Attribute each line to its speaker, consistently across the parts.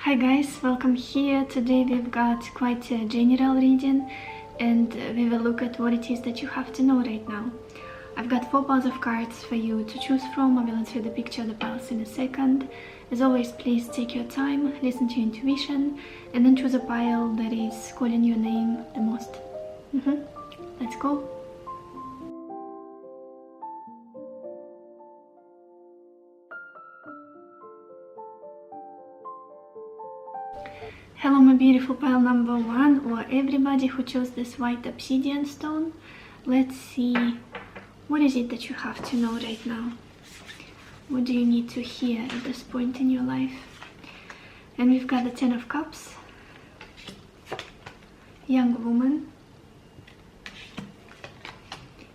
Speaker 1: Hi guys, welcome here. Today we've got quite a general reading and we will look at what it is that you have to know right now. I've got 4 piles of cards for you to choose from. I will answer the picture of the piles in a second. As always, please take your time, listen to your intuition, and then choose a pile that is calling your name the most. Let's go. Hello my beautiful pile number 1, or everybody who chose this white obsidian stone. Let's see, what is it that you have to know right now? What do you need to hear at this point in your life? And we've got the 10 of Cups, young woman,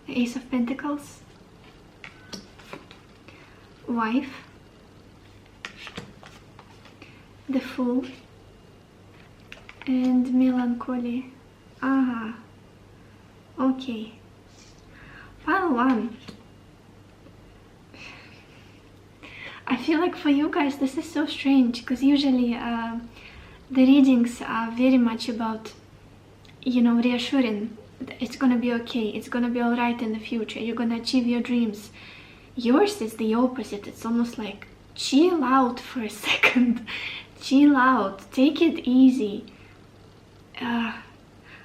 Speaker 1: the Ace of Pentacles, wife, the Fool, and melancholy. Okay. Pile 1. I feel like for you guys this is so strange, because usually the readings are very much about, you know, reassuring. It's gonna be okay, it's gonna be alright in the future, you're gonna achieve your dreams. Yours is the opposite. It's almost like, chill out for a second. Chill out, take it easy.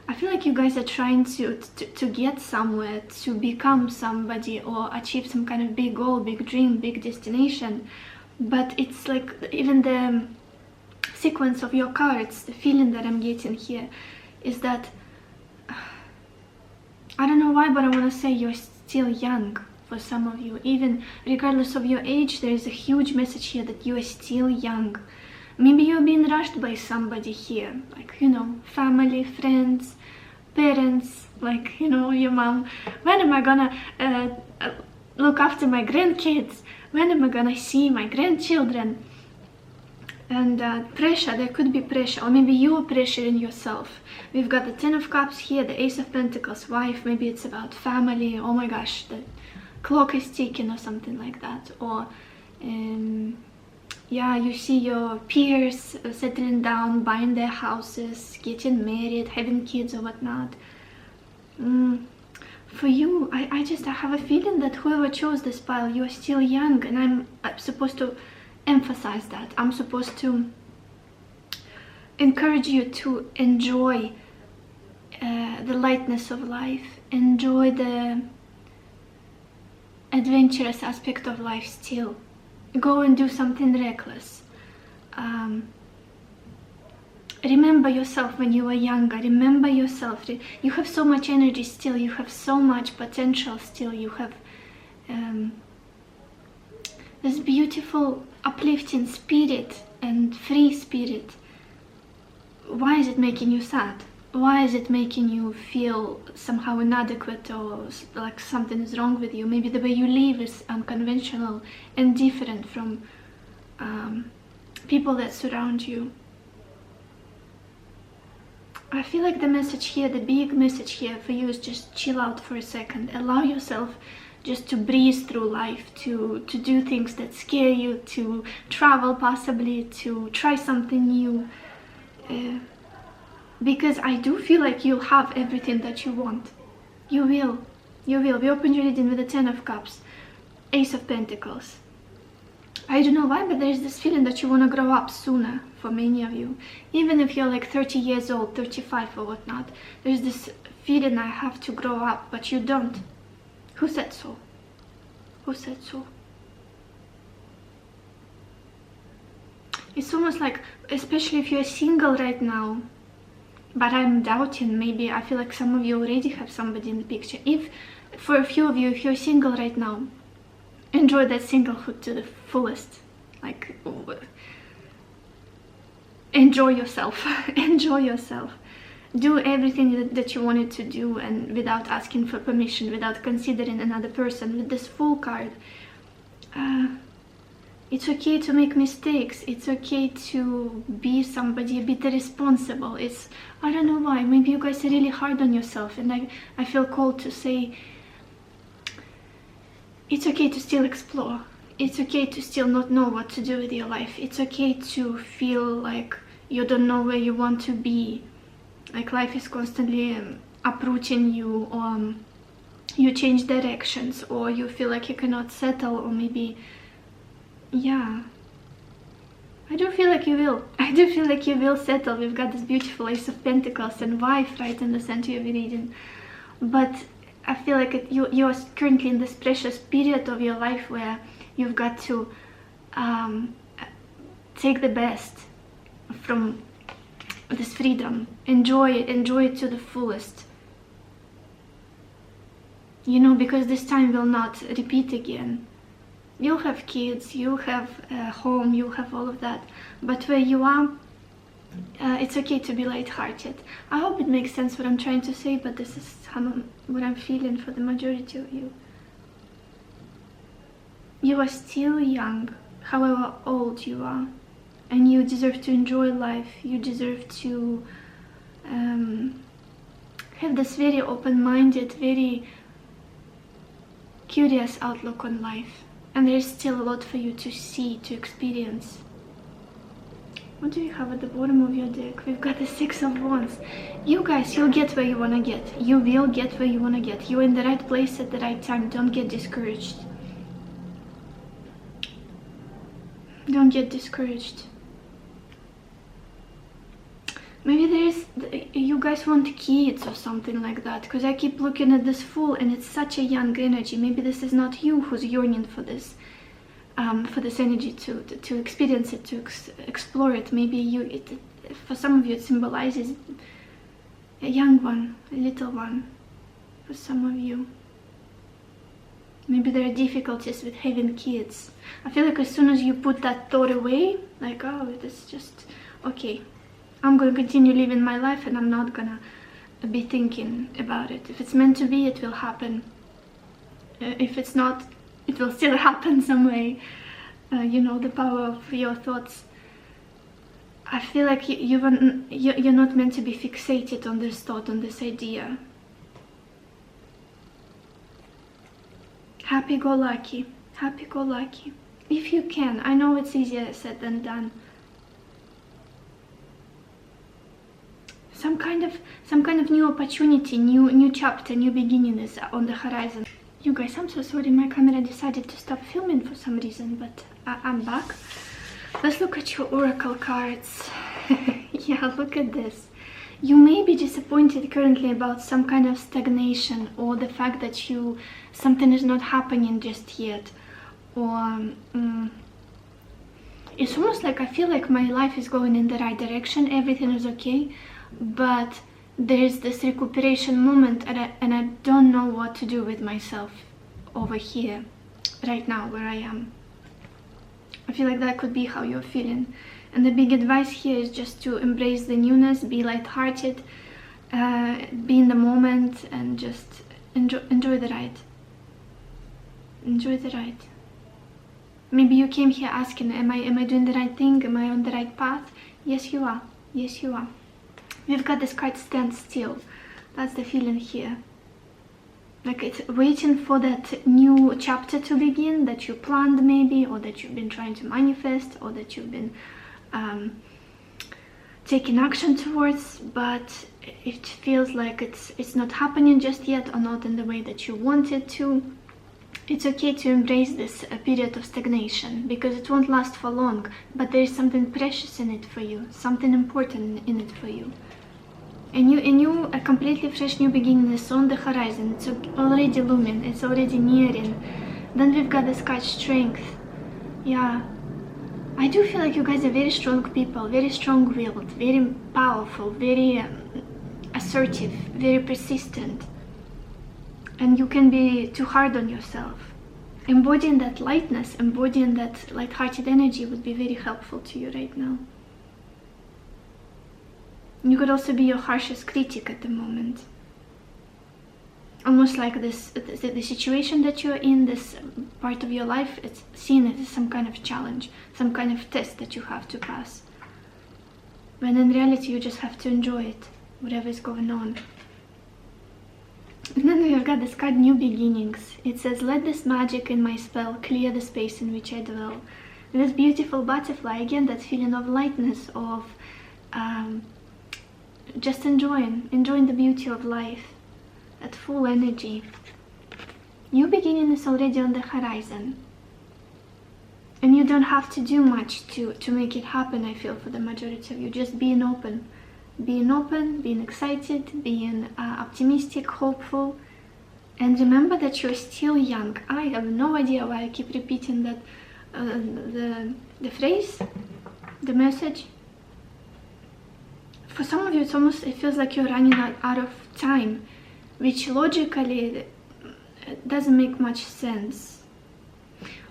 Speaker 1: I feel like you guys are trying to get somewhere, to become somebody or achieve some kind of big goal, big dream, big destination. But it's like, even the sequence of your cards, the feeling that I'm getting here is that, I don't know why, but I want to say you're still young for some of you. Even regardless of your age, there is a huge message here that you are still young. Maybe you're being rushed by somebody here, like, you know, family, friends, parents, like, you know, your mom. When am I gonna look after my grandkids? When am I gonna see my grandchildren? And pressure, there could be pressure, or maybe you're pressuring yourself. We've got the 10 of Cups here, the Ace of Pentacles, wife. Maybe it's about family. Oh my gosh, the clock is ticking or something like that. Or yeah, you see your peers settling down, buying their houses, getting married, having kids or whatnot. For you, I have a feeling that whoever chose this pile, you are still young, and I'm supposed to emphasize that. I'm supposed to encourage you to enjoy the lightness of life, enjoy the adventurous aspect of life still. Go and do something reckless. Remember yourself when you were younger. Remember yourself. You have so much energy still. You have so much potential still. You have this beautiful, uplifting spirit and free spirit. Why is it making you sad? Why is it making you feel somehow inadequate, or like something is wrong with you? Maybe the way you live is unconventional and different from people that surround you. I feel like the message here, the big message here for you is just chill out for a second. Allow yourself just to breeze through life, to do things that scare you, to travel possibly, to try something new. Because I do feel like you'll have everything that you want. You will. You will. We opened your reading with the 10 of Cups, Ace of Pentacles. I don't know why, but there's this feeling that you want to grow up sooner for many of you. Even if you're like 30 years old, 35 or whatnot, there's this feeling, I have to grow up, but you don't. Who said so? Who said so? It's almost like, especially if you're single right now, but I'm doubting, maybe I feel like some of you already have somebody in the picture. If, for a few of you, if you're single right now, enjoy that singlehood to the fullest. Like, enjoy yourself. Enjoy yourself. Do everything that you wanted to do, and without asking for permission, without considering another person. With this Fool card, it's okay to make mistakes. It's okay to be somebody a bit irresponsible. It's, I don't know why, maybe you guys are really hard on yourself, and I feel called to say it's okay to still explore. it's okay to still not know what to do with your life. It's okay to feel like you don't know where you want to be, like life is constantly uprooting you, or you change directions, or you feel like you cannot settle, or maybe, yeah, I do feel like you will. I do feel like you will settle. We've got this beautiful Ace of Pentacles and wife right in the center of your reading. But I feel like you're currently in this precious period of your life where you've got to take the best from this freedom. Enjoy it to the fullest. You know, because this time will not repeat again. You'll have kids, you'll have a home, you'll have all of that. But where you are, it's okay to be lighthearted. I hope it makes sense what I'm trying to say, but this is what I'm feeling for the majority of you. You are still young, however old you are. And you deserve to enjoy life. You deserve to have this very open-minded, very curious outlook on life. And there's still a lot for you to see, to experience. What do you have at the bottom of your deck? We've got the Six of Wands. You guys, you'll get where you want to get. You will get where you want to get. You're in the right place at the right time. Don't get discouraged. Don't get discouraged. Maybe you guys want kids or something like that, because I keep looking at this Fool and it's such a young energy. Maybe this is not you who's yearning for this energy to experience it, to explore it. Maybe for some of you it symbolizes a young one, a little one. For some of you, maybe there are difficulties with having kids. I feel like as soon as you put that thought away, like, oh, this is just okay, I'm going to continue living my life and I'm not gonna be thinking about it. If it's meant to be, it will happen. If it's not, it will still happen some way. You know, the power of your thoughts. I feel like you're not meant to be fixated on this thought, on this idea. Happy-go-lucky. Happy-go-lucky. If you can. I know it's easier said than done. Some kind of new opportunity, new chapter, new beginning is on the horizon. You guys, I'm so sorry, my camera decided to stop filming for some reason, but I'm back. Let's look at your oracle cards. Yeah, look at this. You may be disappointed currently about some kind of stagnation, or the fact that something is not happening just yet, or it's almost like I feel like my life is going in the right direction, everything is okay, but there's this recuperation moment, and I don't know what to do with myself over here right now where I am. I feel like that could be how you're feeling, and the big advice here is just to embrace the newness, be lighthearted, be in the moment, and just enjoy the ride. Enjoy the ride. Maybe you came here asking, am I doing the right thing? Am I on the right path? Yes, you are. Yes, you are. We've got this card, Stand Still. That's the feeling here. Like it's waiting for that new chapter to begin that you planned maybe, or that you've been trying to manifest, or that you've been taking action towards, but it feels like it's not happening just yet, or not in the way that you want it to. It's okay to embrace this period of stagnation, because it won't last for long, but there is something precious in it for you, something important in it for you. A completely fresh new beginning is on the horizon. It's already looming, it's already nearing. Then we've got this card, Strength. Yeah, I do feel like you guys are very strong people, very strong-willed, very powerful, very assertive, very persistent. And you can be too hard on yourself. Embodying that lightness, embodying that light-hearted energy would be very helpful to you right now. You could also be your harshest critic at the moment. Almost like the situation that you're in, this part of your life, it's seen as some kind of challenge, some kind of test that you have to pass. When in reality you just have to enjoy it, whatever is going on. And then we've got this card, New Beginnings. It says, let this magic in my spell clear the space in which I dwell. This beautiful butterfly, again, that feeling of lightness, of just enjoying the beauty of life, at full energy. New beginning is already on the horizon. And you don't have to do much to make it happen, I feel, for the majority of you. Just being open, being excited, being optimistic, hopeful. And remember that you're still young. I have no idea why I keep repeating that, the phrase, the message. For some of you, it feels like you're running out of time, which logically doesn't make much sense.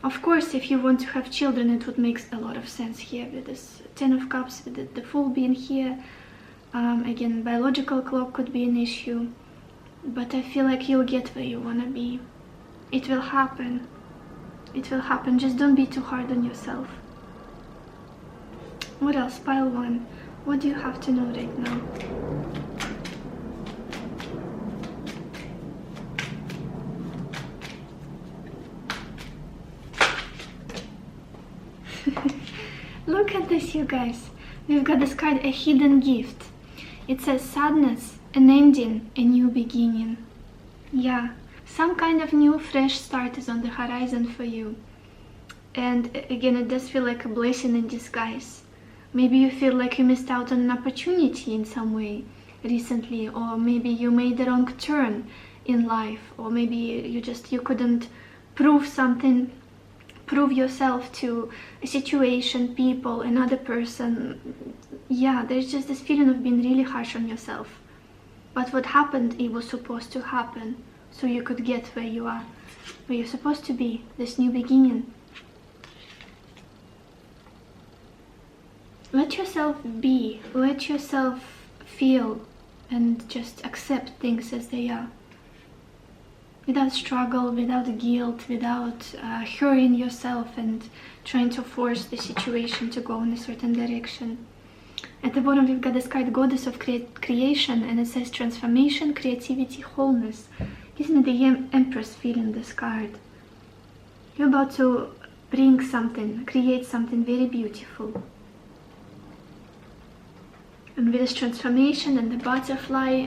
Speaker 1: Of course, if you want to have children, it would make a lot of sense here with this Ten of Cups, with the Fool being here. Again, biological clock could be an issue, but I feel like you'll get where you want to be. It will happen. It will happen. Just don't be too hard on yourself. What else? Pile 1. What do you have to know right now? Look at this, you guys. We've got this card, a hidden gift. It says sadness, an ending, a new beginning. Yeah, some kind of new fresh start is on the horizon for you. And again, it does feel like a blessing in disguise. Maybe you feel like you missed out on an opportunity in some way recently, or maybe you made the wrong turn in life, or maybe you couldn't prove yourself to a situation, people, another person. Yeah, there's just this feeling of being really harsh on yourself. But what happened, it was supposed to happen, so you could get where you are, where you're supposed to be, this new beginning. Let yourself be, let yourself feel, and just accept things as they are. Without struggle, without guilt, without hurrying yourself and trying to force the situation to go in a certain direction. At the bottom we've got this card, Goddess of Creation, and it says transformation, creativity, wholeness. Gives me the Empress feel in this card. You're about to bring something, create something very beautiful. And with this transformation and the butterfly,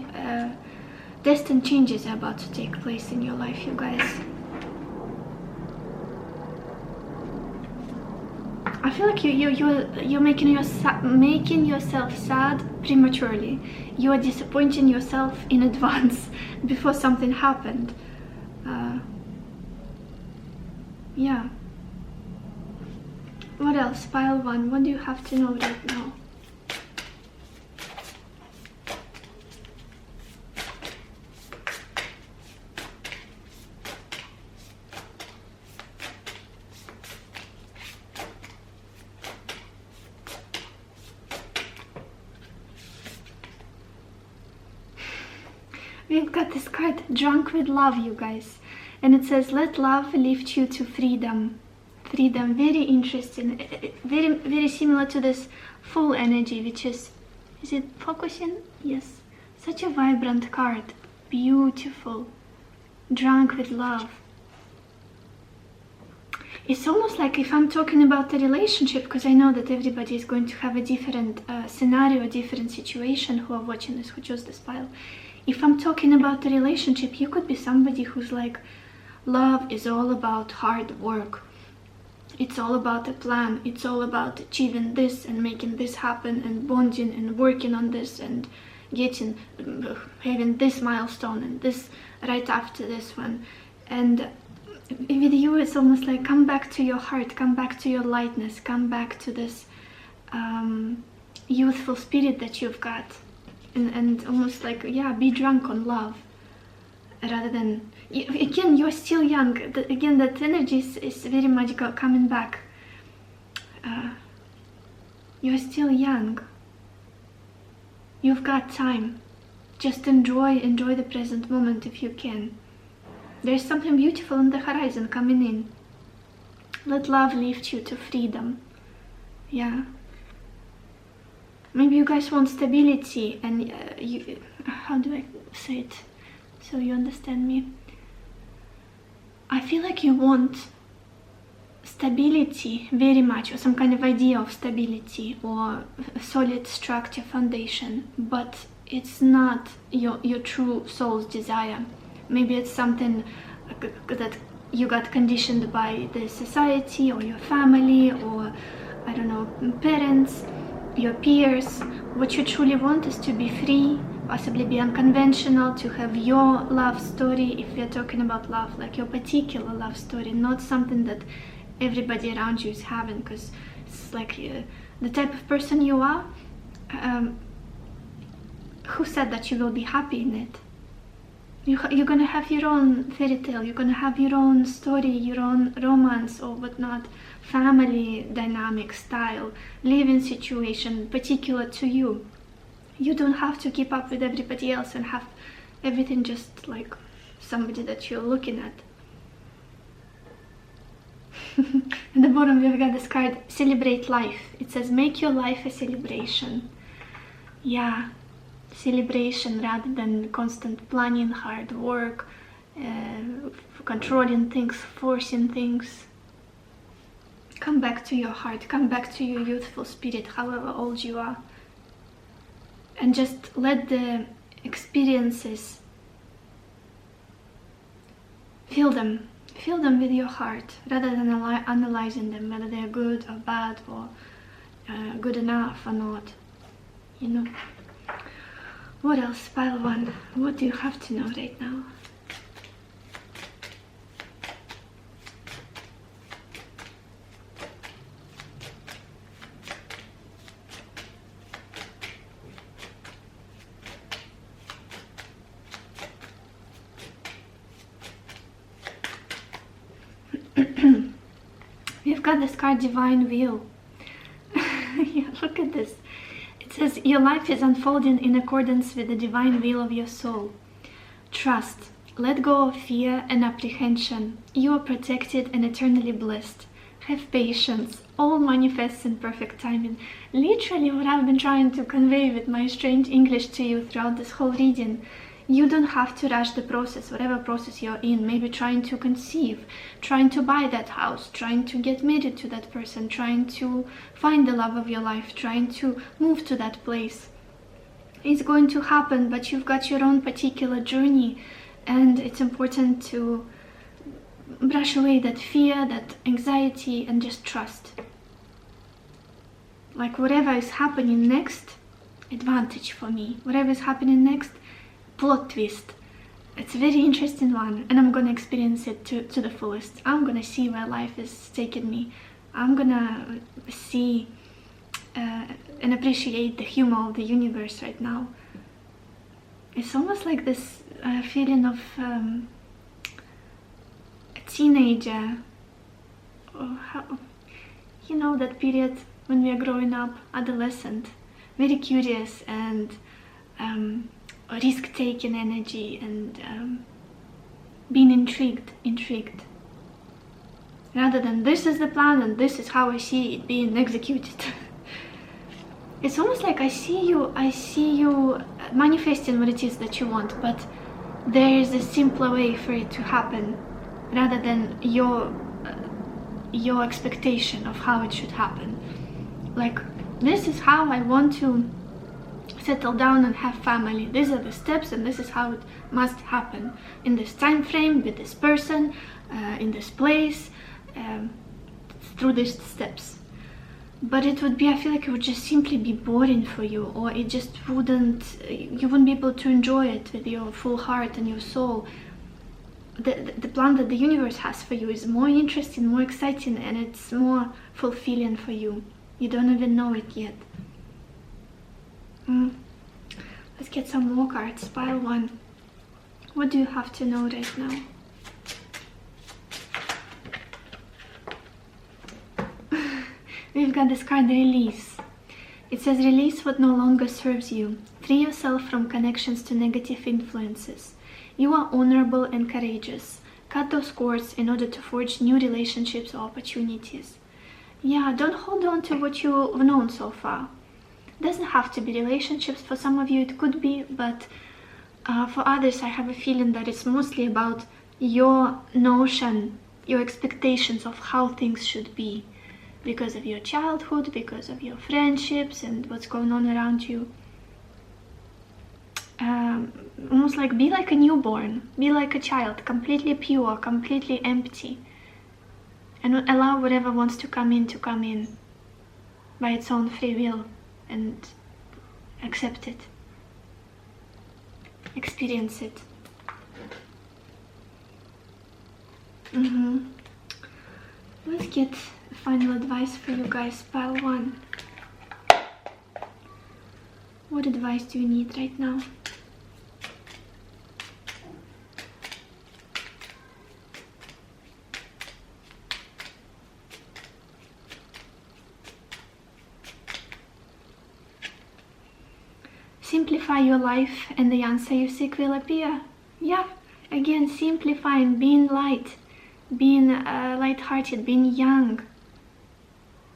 Speaker 1: destined changes are about to take place in your life, you guys. I feel like you're making yourself sad prematurely. You are disappointing yourself in advance before something happened. Yeah. What else? Pile 1. What do you have to know right now? We've got this card, Drunk with Love, you guys. And it says, let love lift you to freedom. Freedom, very interesting. Very, very similar to this Full energy, which is it focusing? Yes. Such a vibrant card. Beautiful. Drunk with Love. It's almost like if I'm talking about a relationship, because I know that everybody is going to have a different scenario, a different situation who are watching this, who chose this file. If I'm talking about a relationship, you could be somebody who's like, love is all about hard work. It's all about a plan. It's all about achieving this and making this happen and bonding and working on this and having this milestone and this right after this one. And with you, it's almost like come back to your heart, come back to your lightness, come back to this youthful spirit that you've got. And almost like, yeah, be drunk on love rather than, again, you're still young. Again, that energy is very much coming back. You're still young. You've got time. Just enjoy the present moment if you can. There's something beautiful on the horizon coming in. Let love lift you to freedom. Yeah. Maybe you guys want stability and how do I say it? so you understand me. I feel like you want stability very much, or some kind of idea of stability, or a solid structure, foundation, but it's not your true soul's desire. Maybe it's something that you got conditioned by the society or your family, or I don't know, parents, your peers. What you truly want is to be free, possibly be unconventional, to have your love story, if we're talking about love, like your particular love story, not something that everybody around you is having, because it's like the type of person you are. Who said that you will be happy in it? You're gonna have your own fairy tale, you're gonna have your own story, your own romance or whatnot, family dynamic, style, living situation particular to you. You don't have to keep up with everybody else and have everything just like somebody that you're looking at. At the bottom we've got this card, celebrate life. It says make your life a celebration. Yeah, celebration rather than constant planning, hard work, controlling things, forcing things. Come back to your heart, come back to your youthful spirit, however old you are, and just let the experiences, feel them with your heart, rather than analyzing them, whether they're good or bad, or good enough or not, you know. What else? Pile 1. What do you have to know right now? We've got this card, Divine Will. Yeah, look at this. It says, your life is unfolding in accordance with the divine will of your soul. Trust. Let go of fear and apprehension. You are protected and eternally blessed. Have patience. All manifests in perfect timing. Literally what I've been trying to convey with my strange English to you throughout this whole reading. You don't have to rush the process, whatever process you're in. Maybe trying to conceive, trying to buy that house, trying to get married to that person, trying to find the love of your life, trying to move to that place. It's going to happen, but you've got your own particular journey, and it's important to brush away that fear, that anxiety, and just trust. Like whatever is happening next, advantage for me. Whatever is happening next, plot twist. It's a very interesting one, and I'm gonna experience it to the fullest. I'm gonna see where life is taking me. I'm gonna see and appreciate the humor of the universe right now. It's almost like this feeling of a teenager, or you know, that period when we are growing up, adolescent, very curious and risk-taking energy, and being intrigued, rather than this is the plan and this is how I see it being executed. It's almost like I see you manifesting what it is that you want, but there is a simpler way for it to happen, rather than your expectation of how it should happen. Like, this is how I want to settle down and have family. These are the steps, and this is how it must happen in this time frame, with this person, in this place, through these steps. But it would be, I feel like it would just simply be boring for you, or it just you wouldn't be able to enjoy it with your full heart and your soul. The plan that the universe has for you is more interesting, more exciting, and it's more fulfilling for you. You don't even know it yet. Let's get some more cards. Pile 1. What do you have to know right now? We've got this card, Release. It says, release what no longer serves you. Free yourself from connections to negative influences. You are honorable and courageous. Cut those cords in order to forge new relationships or opportunities. Yeah, don't hold on to what you've known so far. Doesn't have to be relationships. For some of you it could be, but For others, I have a feeling that it's mostly about your notion, your expectations of how things should be, because of your childhood, because of your friendships and what's going on around you. Almost like be like a newborn, be like a child, completely pure, completely empty, and allow whatever wants to come in by its own free will, and accept it, experience it. Let's get final advice for you guys, pile 1. What advice do you need right now? Simplify your life and the answer you seek will appear. Yeah, again, simplifying, being light, being light-hearted, being young.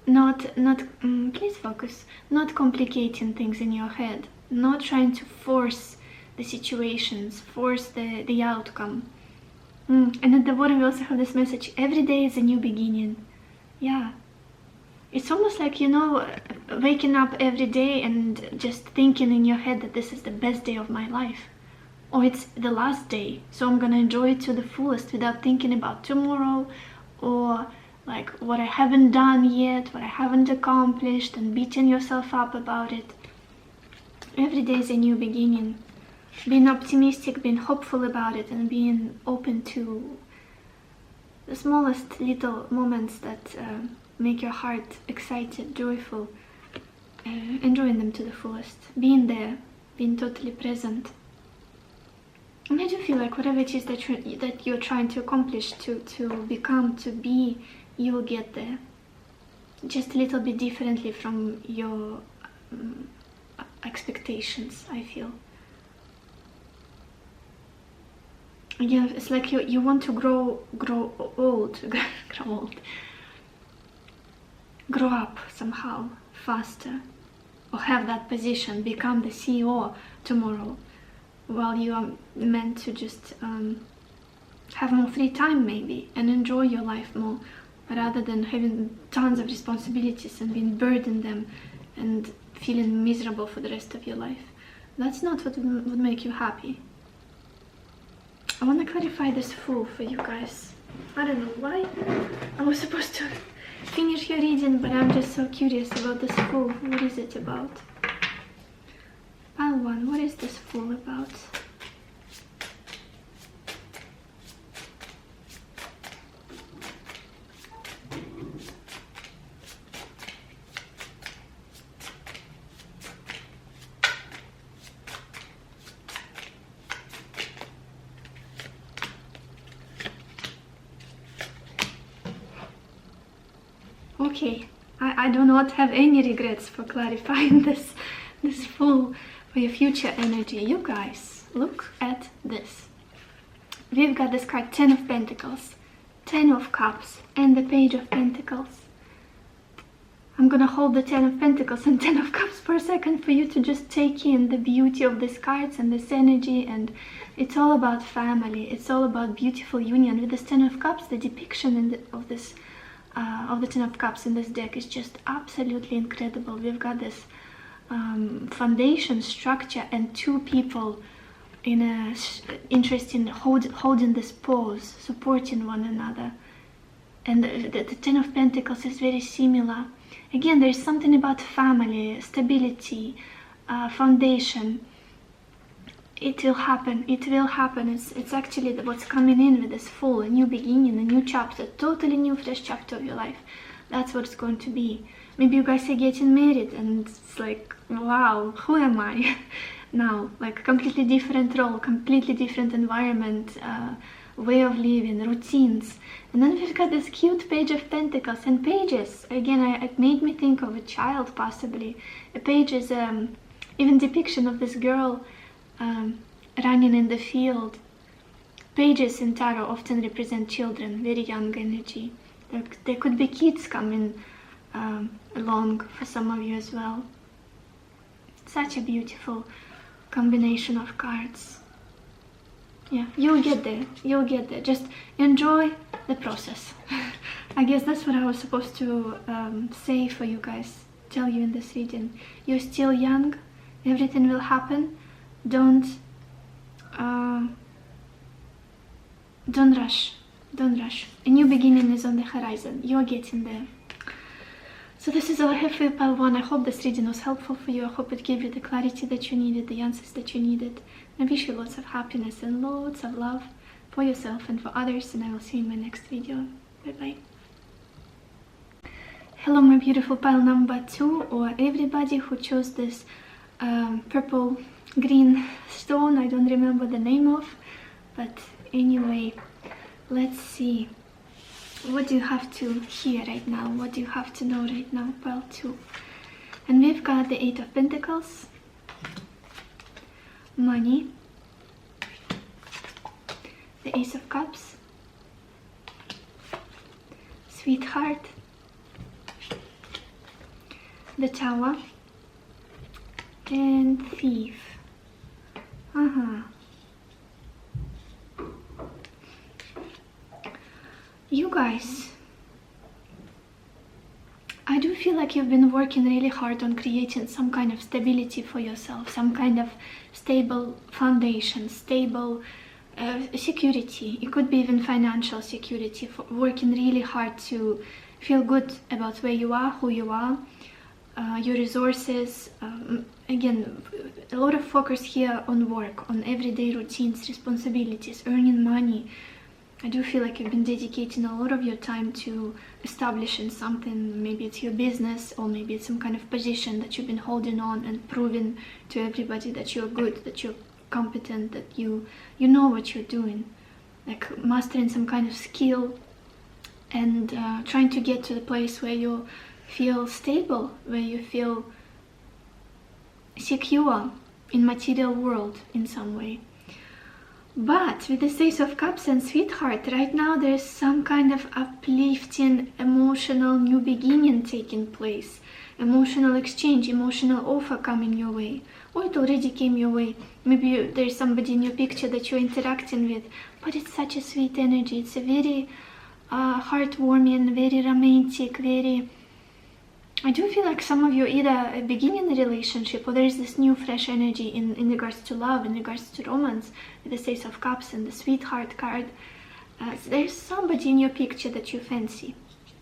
Speaker 1: Please focus, not complicating things in your head, not trying to force the situations, force the outcome. And at the bottom we also have this message, every day is a new beginning. Yeah. It's almost like, waking up every day and just thinking in your head that this is the best day of my life. Or it's the last day, so I'm gonna enjoy it to the fullest without thinking about tomorrow, or like what I haven't done yet, what I haven't accomplished, and beating yourself up about it. Every day is a new beginning. Being optimistic, being hopeful about it, and being open to the smallest little moments that make your heart excited, joyful, enjoying them to the fullest, being there, being totally present. And I do feel like whatever it is that you're trying to accomplish, to become, to be, you will get there. Just a little bit differently from your expectations, I feel. Again, it's like you want to grow old, grow up somehow faster, or have that position, become the CEO tomorrow, while you are meant to just have more free time maybe, and enjoy your life more, rather than having tons of responsibilities and being burdened them and feeling miserable for the rest of your life. That's not what would make you happy. I want to clarify this Fool for you guys. I don't know why I was supposed to finish your reading, but I'm just so curious about this Fool. What is it about? Pile 1, what is this Fool about? Okay, I do not have any regrets for clarifying this Fool for your future energy. You guys, look at this. We've got this card, 10 of Pentacles, 10 of Cups, and the Page of Pentacles. I'm gonna hold the 10 of Pentacles and 10 of Cups for a second for you to just take in the beauty of these cards and this energy. And it's all about family, it's all about beautiful union. With this 10 of Cups, the depiction of the 10 of Cups in this deck is just absolutely incredible. We've got this foundation structure and two people in a interesting holding this pose, supporting one another. And the 10 of Pentacles is very similar. Again, there's something about family, stability, foundation. It will happen, it will happen. It's actually what's coming in with this Fool, a new beginning, a new chapter, totally new, fresh chapter of your life. That's what it's going to be. Maybe you guys are getting married and it's like, wow, who am I now? Like, completely different role, completely different environment, way of living, routines. And then we've got this cute Page of Pentacles and pages. Again, it made me think of a child, possibly. A page is even depiction of this girl running in the field. Pages in tarot often represent children, very young energy. There could be kids coming along for some of you as well. Such a beautiful combination of cards. Yeah, you'll get there. You'll get there. Just enjoy the process. I guess that's what I was supposed to say for you guys, tell you in this reading. You're still young. Everything will happen. Don't rush. Don't rush. A new beginning is on the horizon. You're getting there. So this is all I have for you, pile 1. I hope this reading was helpful for you. I hope it gave you the clarity that you needed, the answers that you needed. I wish you lots of happiness and lots of love for yourself and for others. And I will see you in my next video. Bye-bye. Hello, my beautiful pile number 2, or everybody who chose this purple green stone. I don't remember the name of, but anyway, let's see. What do you have to hear right now? What do you have to know right now? Pile 2. And we've got the 8 of Pentacles, money, the Ace of Cups, sweetheart, the Tower, and thief. You guys, I do feel like you've been working really hard on creating some kind of stability for yourself, some kind of stable foundation, stable security. It could be even financial security, for working really hard to feel good about where you are, who you are, your resources. Again, a lot of focus here on work, on everyday routines, responsibilities, earning money. I do feel like you've been dedicating a lot of your time to establishing something. Maybe it's your business, or maybe it's some kind of position that you've been holding on and proving to everybody that you're good, that you're competent, that you know what you're doing. Like mastering some kind of skill and trying to get to the place where you feel stable, where you feel secure in material world in some way. But with the Ace of Cups and sweetheart, right now there's some kind of uplifting, emotional new beginning taking place. Emotional exchange, emotional offer coming your way. Or it already came your way. Maybe there's somebody in your picture that you're interacting with. But it's such a sweet energy. It's a very heartwarming, very romantic, very... I do feel like some of you either beginning a relationship, or there is this new fresh energy in regards to love, in regards to romance, with the Ace of Cups and the sweetheart card. There's somebody in your picture that you fancy,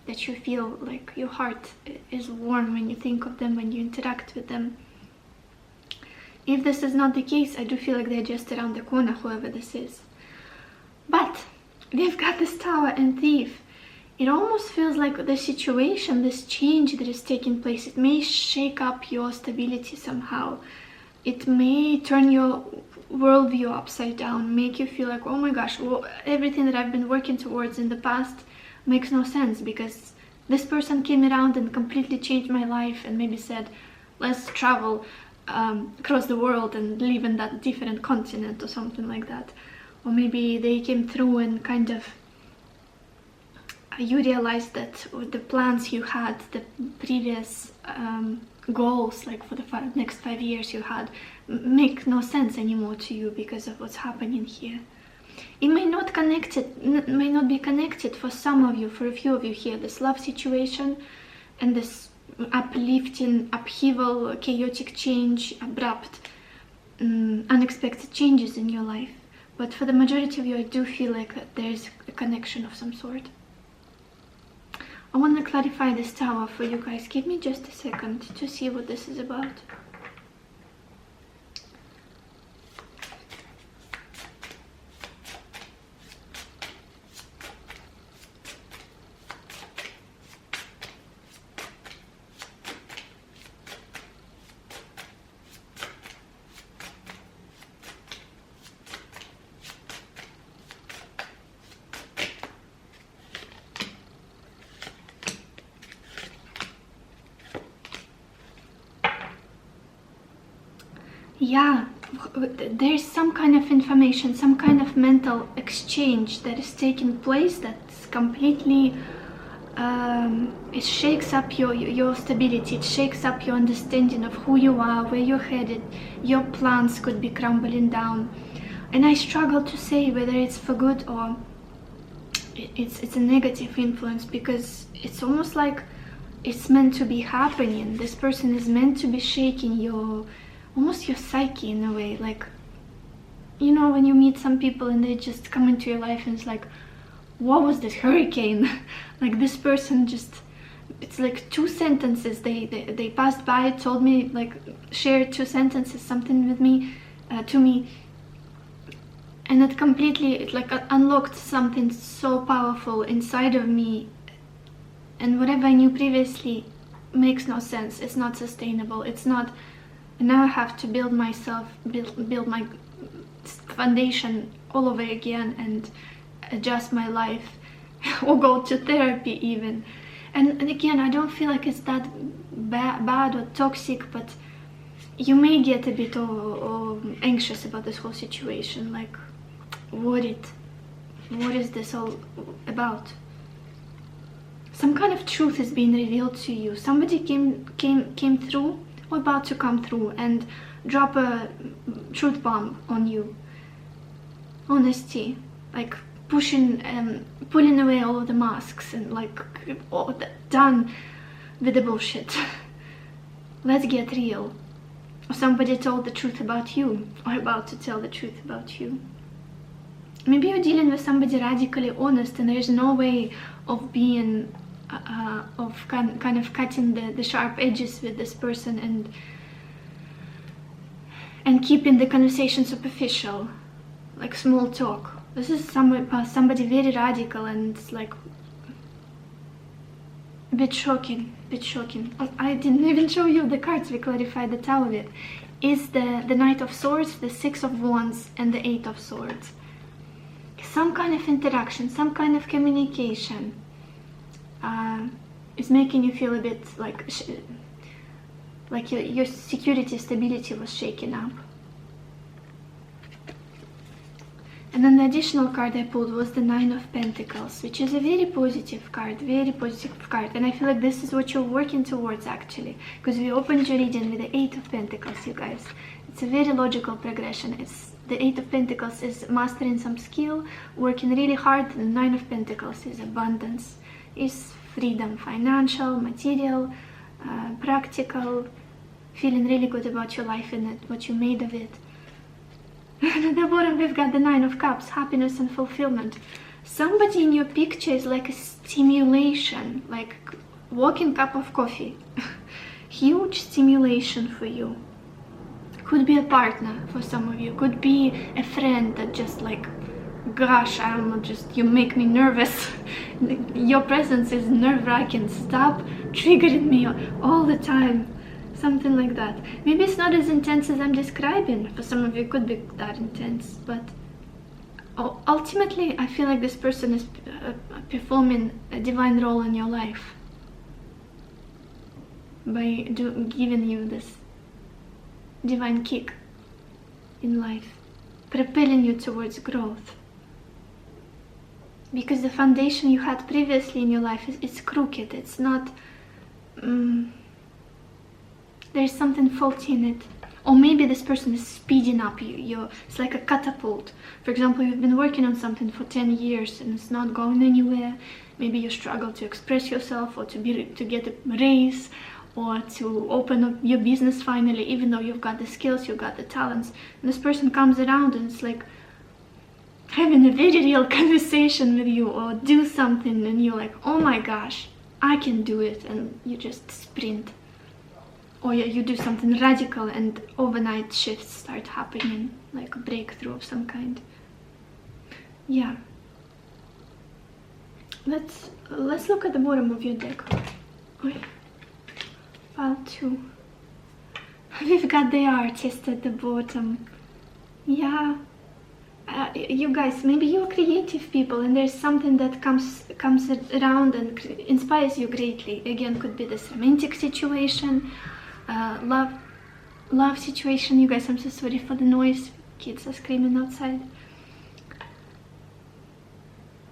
Speaker 1: that you feel like your heart is warm when you think of them, when you interact with them. If this is not the case, I do feel like they're just around the corner, whoever this is. But we've got this Tower and Thief. It almost feels like the situation, this change that is taking place, it may shake up your stability somehow. It may turn your worldview upside down, make you feel like, oh my gosh, well, everything that I've been working towards in the past makes no sense, because this person came around and completely changed my life and maybe said, let's travel across the world and live in that different continent or something like that. Or maybe they came through and kind of you realized that the plans you had, the previous goals, like for the next 5 years you had, make no sense anymore to you because of what's happening here. It may not be connected for some of you, for a few of you here, this love situation and this uplifting, upheaval, chaotic change, abrupt, unexpected changes in your life. But for the majority of you, I do feel like that there's a connection of some sort. I want to clarify this Tower for you guys. Give me just a second to see what this is about. Yeah, there's some kind of information, some kind of mental exchange that is taking place that's completely, it shakes up your stability, it shakes up your understanding of who you are, where you're headed. Your plans could be crumbling down. And I struggle to say whether it's for good or it's a negative influence, because it's almost like it's meant to be happening. This person is meant to be shaking your, almost your psyche in a way. Like, you know, when you meet some people and they just come into your life and it's like, what was this hurricane? Like, this person just, it's like 2 sentences. They passed by, told me, like, shared 2 sentences, something with me, to me. And it completely, it like unlocked something so powerful inside of me. And whatever I knew previously makes no sense. It's not sustainable. It's not, and now I have to build myself, build my foundation all over again and adjust my life or go to therapy even. And again, I don't feel like it's that bad or toxic, but you may get a bit anxious about this whole situation. Like, what is this all about? Some kind of truth is being revealed to you. Somebody came through or about to come through and drop a truth bomb on you. Honesty, like pulling away all of the masks and like done with the bullshit. Let's get real. Or somebody told the truth about you, or about to tell the truth about you. Maybe you're dealing with somebody radically honest and there's no way of being, kind of cutting the sharp edges with this person and keeping the conversation superficial, like small talk. This is somebody very radical, and it's like a bit shocking. I didn't even show you the cards. We clarified the Tower of it. Is the Knight of Swords, the Six of Wands, and the Eight of Swords. Some kind of interaction, some kind of communication is making you feel a bit like your security, stability was shaken up. And then the additional card I pulled was the Nine of Pentacles, which is a very positive card, and I feel like this is what you're working towards actually, because we opened your reading with the Eight of Pentacles, you guys. It's a very logical progression. It's the Eight of Pentacles is mastering some skill, working really hard. The Nine of Pentacles is abundance, is freedom, financial, material, practical, feeling really good about your life and what you made of it. And at the bottom we've got the Nine of Cups, happiness and fulfillment. Somebody in your picture is like a stimulation, like walking cup of coffee. Huge stimulation for you. Could be a partner for some of you, could be a friend that just like, gosh, I don't know, just you make me nervous. Your presence is nerve-wracking. Stop triggering me all the time. Something like that. Maybe it's not as intense as I'm describing. For some of you, it could be that intense. But ultimately, I feel like this person is performing a divine role in your life by giving you this divine kick in life, propelling you towards growth. Because the foundation you had previously in your life is crooked. It's not... there's something faulty in it. Or maybe this person is speeding up you. It's like a catapult. For example, you've been working on something for 10 years and it's not going anywhere. Maybe you struggle to express yourself, or to get a raise, or to open up your business finally, even though you've got the skills, you've got the talents. And this person comes around and it's like having a very real conversation with you, or do something and you're like, oh my gosh, I can do it, and you just sprint. Or you do something radical and overnight shifts start happening, like a breakthrough of some kind. Yeah. Let's look at the bottom of your deck. Pile 2. We've got the Artist at the bottom. Yeah. You guys, maybe you're creative people and there's something that comes around and inspires you greatly. Again, could be this romantic situation, love situation. You guys, I'm so sorry for the noise. Kids are screaming outside.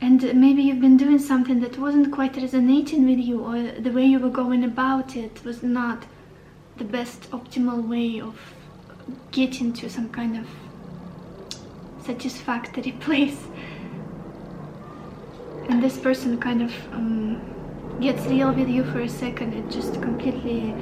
Speaker 1: And maybe you've been doing something that wasn't quite resonating with you, or the way you were going about it was not the best optimal way of getting to some kind of satisfactory place. And this person kind of gets real with you for a second. It just completely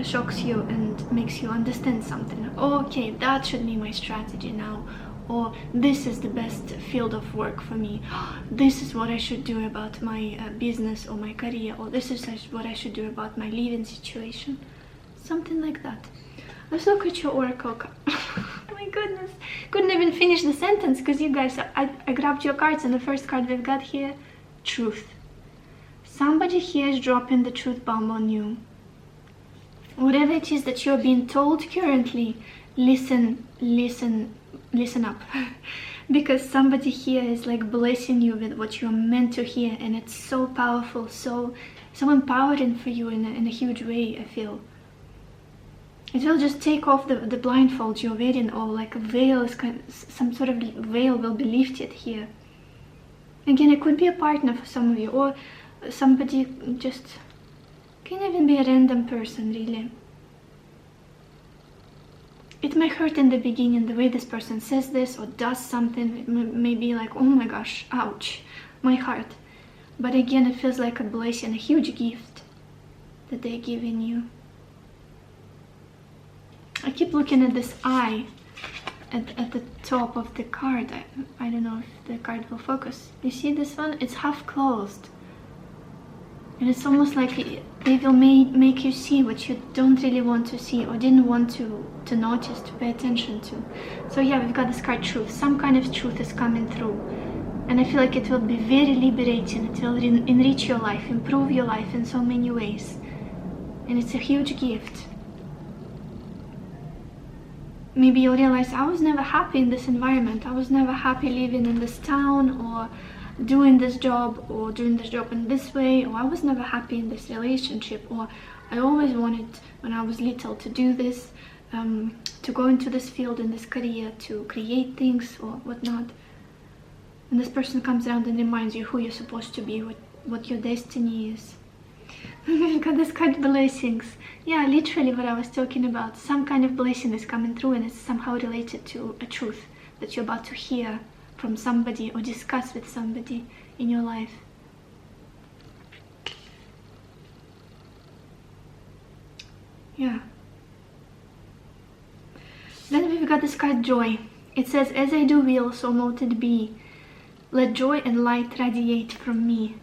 Speaker 1: shocks you and makes you understand something. Okay, that should be my strategy now. Or this is the best field of work for me. This is what I should do about my business or my career. Or this is what I should do about my living situation. Something like that. Let's look at your oracle card. Oh my goodness. Couldn't even finish the sentence because you guys, I grabbed your cards, and the first card we've got here, truth. Somebody here is dropping the truth bomb on you. Whatever it is that you're being told currently, listen up. Because somebody here is like blessing you with what you're meant to hear, and it's so powerful, so empowering for you in a huge way, I feel. It will just take off the blindfold you're wearing, or like a veil, some sort of veil will be lifted here. Again, it could be a partner for some of you, or somebody just, can even be a random person, really. It may hurt in the beginning, the way this person says this or does something. It may be like, oh my gosh, ouch, my heart. But again, it feels like a blessing, a huge gift that they're giving you. I keep looking at this eye at the top of the card. I don't know if the card will focus. You see this one? It's half closed. And it's almost like they will make you see what you don't really want to see or didn't want to notice, to pay attention to. So yeah, we've got this card, truth. Some kind of truth is coming through. And I feel like it will be very liberating. It will enrich your life, improve your life in so many ways. And it's a huge gift. Maybe you'll realize, I was never happy in this environment. I was never happy living in this town, or doing this job, or doing this job in this way, or I was never happy in this relationship, or I always wanted, when I was little, to do this, to go into this field, in this career, to create things or whatnot. And this person comes around and reminds you who you're supposed to be, what your destiny is. Got this card, blessings. Yeah, literally what I was talking about. Some kind of blessing is coming through, and it's somehow related to a truth that you're about to hear from somebody or discuss with somebody in your life. Yeah. Then we've got this card, joy. It says, as I do will, so mote it be. Let joy and light radiate from me.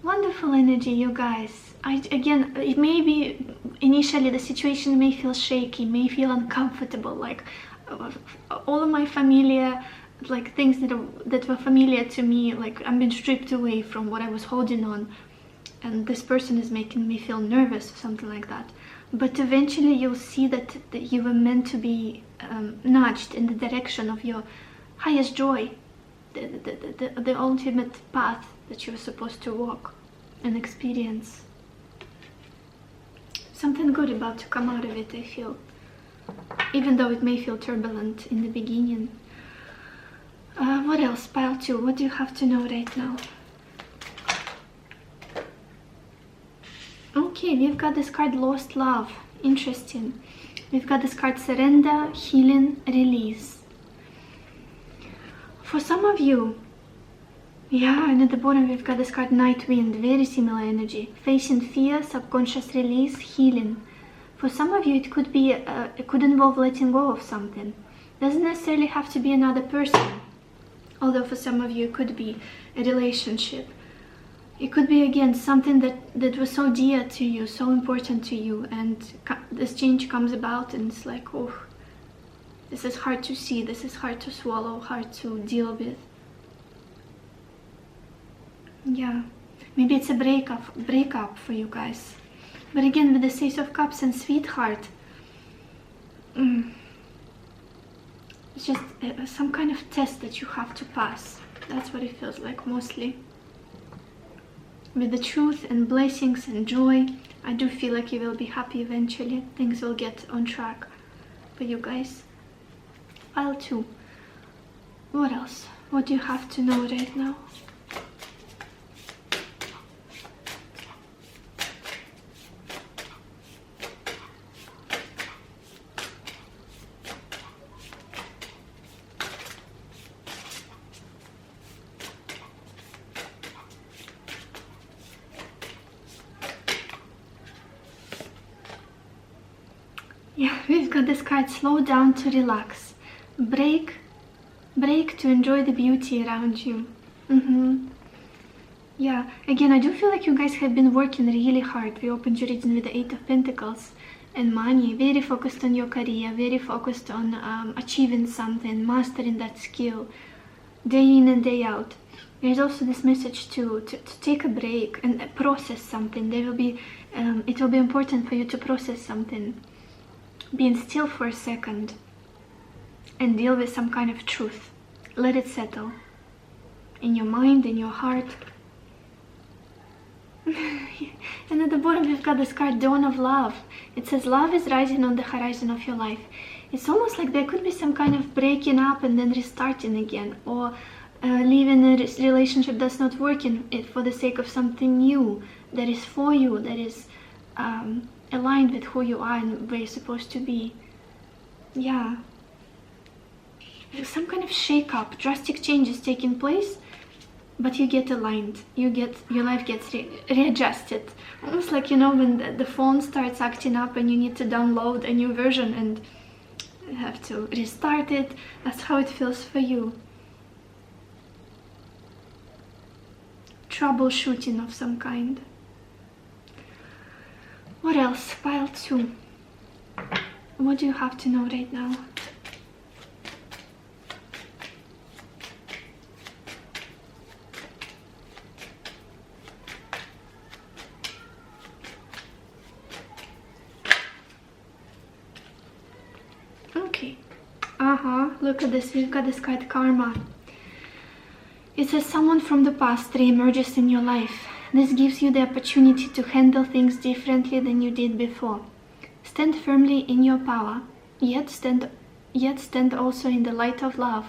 Speaker 1: Wonderful energy, you guys. Again, it may be initially the situation may feel shaky, may feel uncomfortable, like all of my familiar, like things that were familiar to me, like I'm being stripped away from what I was holding on, and this person is making me feel nervous or something like that. But eventually you'll see that you were meant to be nudged in the direction of your highest joy, the ultimate path that you're supposed to walk and experience. Something good about to come out of it, I feel. Even though it may feel turbulent in the beginning. What else? Pile 2. What do you have to know right now? Okay, we've got this card, lost love. Interesting. We've got this card, surrender, healing, release. For some of you, yeah, and at the bottom we've got this card, night wind, very similar energy. Facing fear, subconscious release, healing. For some of you it could be, it could involve letting go of something. Doesn't necessarily have to be another person. Although for some of you it could be a relationship. It could be, again, something that was so dear to you, so important to you, and this change comes about and it's like, oh, this is hard to see, this is hard to swallow, hard to deal with. Yeah, maybe it's a breakup for you guys. But again, with the Ace of Cups and Sweetheart, it's just some kind of test that you have to pass. That's what it feels like mostly. With the truth and blessings and joy, I do feel like you will be happy eventually. Things will get on track for you guys. Pile 2. What else? What do you have to know right now? Yeah, we've got this card, slow down to relax. Break to enjoy the beauty around you. Yeah, again, I do feel like you guys have been working really hard. We opened your reading with the Eight of Pentacles and money. Very focused on your career, very focused on achieving something, mastering that skill, day in and day out. There's also this message to take a break and process something. There will be, it will be important for you to process something. Being still for a second and deal with some kind of truth. Let it settle in your mind, in your heart. And at the bottom we've got this card, Dawn of Love. It says love is rising on the horizon of your life. It's almost like there could be some kind of breaking up and then restarting again, or leaving a relationship that's not working for the sake of something new that is for you, that is aligned with who you are and where you're supposed to be. Yeah. There's some kind of shake-up, drastic changes taking place, but you get aligned. Your life gets readjusted. Almost like, you know, when the phone starts acting up and you need to download a new version and you have to restart it. That's how it feels for you. Troubleshooting of some kind. What else? Pile 2. What do you have to know right now? Okay. Look at this. We've got this card, Karma. It says someone from the past re-emerges in your life. This gives you the opportunity to handle things differently than you did before. Stand firmly in your power, yet stand also in the light of love.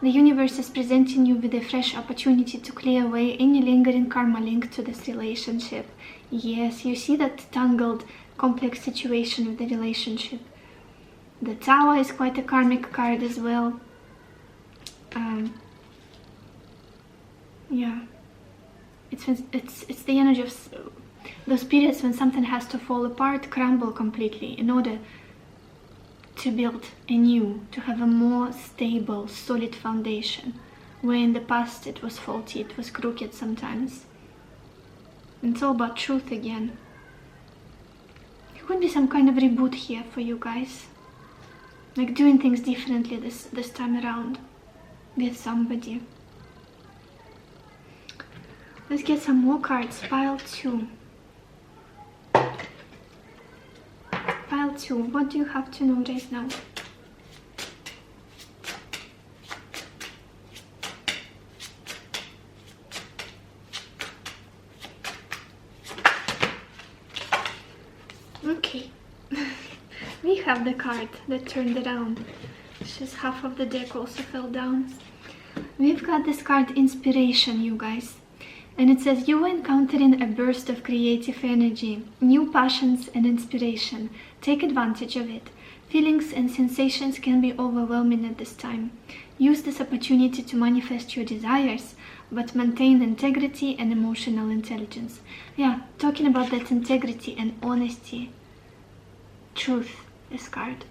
Speaker 1: The universe is presenting you with a fresh opportunity to clear away any lingering karma linked to this relationship. Yes, you see that tangled, complex situation with the relationship. The Tower is quite a karmic card as well. Yeah. It's the energy of those periods when something has to fall apart, crumble completely in order to build anew, to have a more stable, solid foundation, where in the past it was faulty, it was crooked sometimes. It's all about truth again. It could be some kind of reboot here for you guys, like doing things differently this time around with somebody. Let's get some more cards. Pile 2. Pile 2. What do you have to know right now? Okay. We have the card that turned around. It's just half of the deck also fell down. We've got this card, Inspiration, you guys. And it says you are encountering a burst of creative energy, new passions and inspiration. Take advantage of it. Feelings and sensations can be overwhelming at this time. Use this opportunity to manifest your desires, but maintain integrity and emotional intelligence. Yeah, talking about that integrity and honesty. Truth, this card.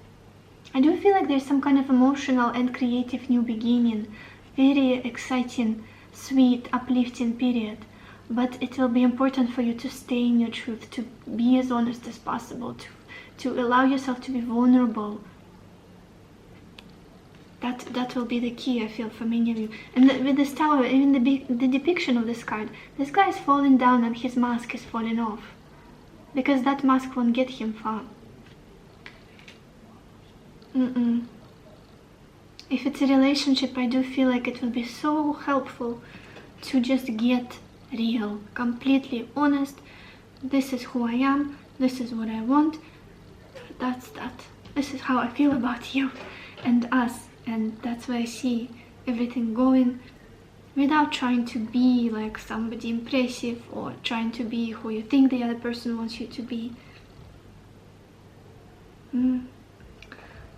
Speaker 1: I do feel like there's some kind of emotional and creative new beginning. Very exciting, sweet, uplifting period, but it will be important for you to stay in your truth, to be as honest as possible, to allow yourself to be vulnerable. That will be the key, I feel, for many of you. And with this Tower, even the depiction of this card, this guy is falling down and his mask is falling off, because that mask won't get him far. If it's a relationship, I do feel like it will be so helpful to just get real, completely honest. This is who I am, this is what I want, that's that. This is how I feel about you and us, and that's where I see everything going, without trying to be like somebody impressive or trying to be who you think the other person wants you to be.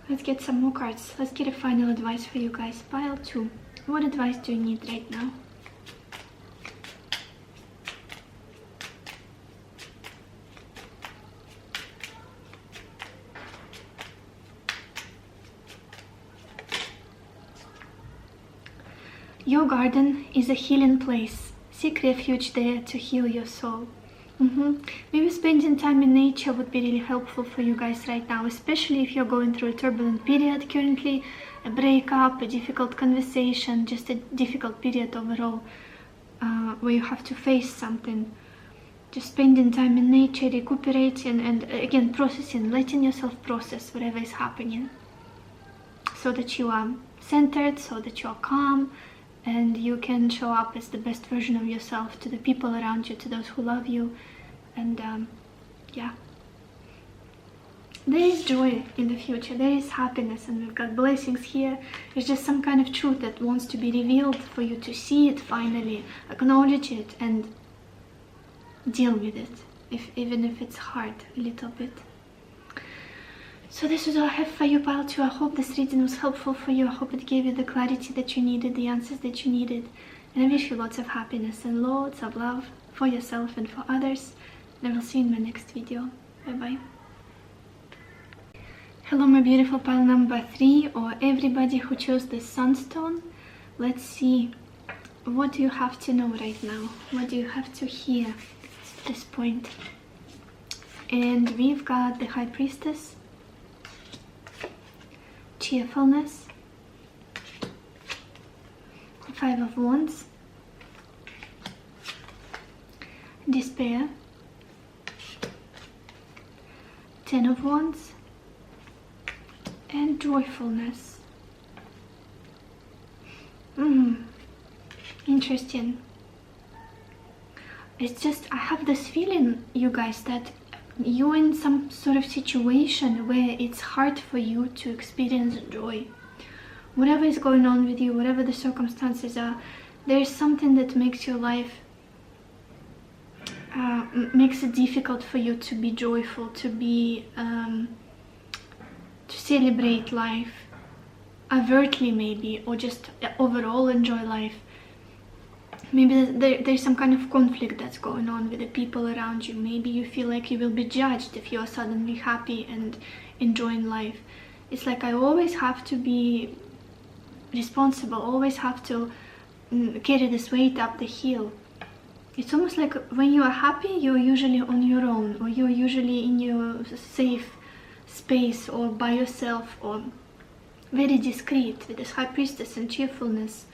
Speaker 1: Let's get some more cards. Let's get a final advice for you guys. Pile 2. What advice do you need right now? Your garden is a healing place. Seek refuge there to heal your soul. Maybe spending time in nature would be really helpful for you guys right now, especially if you're going through a turbulent period currently, a breakup, a difficult conversation, just a difficult period overall, where you have to face something. Just spending time in nature, recuperating, and again processing, letting yourself process whatever is happening, so that you are centered, so that you are calm, and you can show up as the best version of yourself to the people around you, to those who love you. And yeah, there is joy in the future, there is happiness, and we've got blessings here. It's just some kind of truth that wants to be revealed for you to see it finally, acknowledge it, and deal with it, even if it's hard a little bit. So this is all I have for you, pile 2. I hope this reading was helpful for you. I hope it gave you the clarity that you needed, the answers that you needed. And I wish you lots of happiness and lots of love for yourself and for others. And I will see you in my next video. Bye-bye. Hello, my beautiful pile number 3, or everybody who chose this sunstone. Let's see, what do you have to know right now? What do you have to hear at this point? And we've got the High Priestess, cheerfulness, 5 of Wands, despair, 10 of Wands, and joyfulness. Interesting. It's just, I have this feeling, you guys, that you're in some sort of situation where it's hard for you to experience joy. Whatever is going on with you, whatever the circumstances are, there's something that makes your life, makes it difficult for you to be joyful, to be, to celebrate life, overtly maybe, or just overall enjoy life. Maybe there's some kind of conflict that's going on with the people around you. Maybe you feel like you will be judged if you are suddenly happy and enjoying life. It's like I always have to be responsible, always have to carry this weight up the hill. It's almost like when you are happy, you're usually on your own, or you're usually in your safe space, or by yourself, or very discreet with this High Priestess and cheerfulness.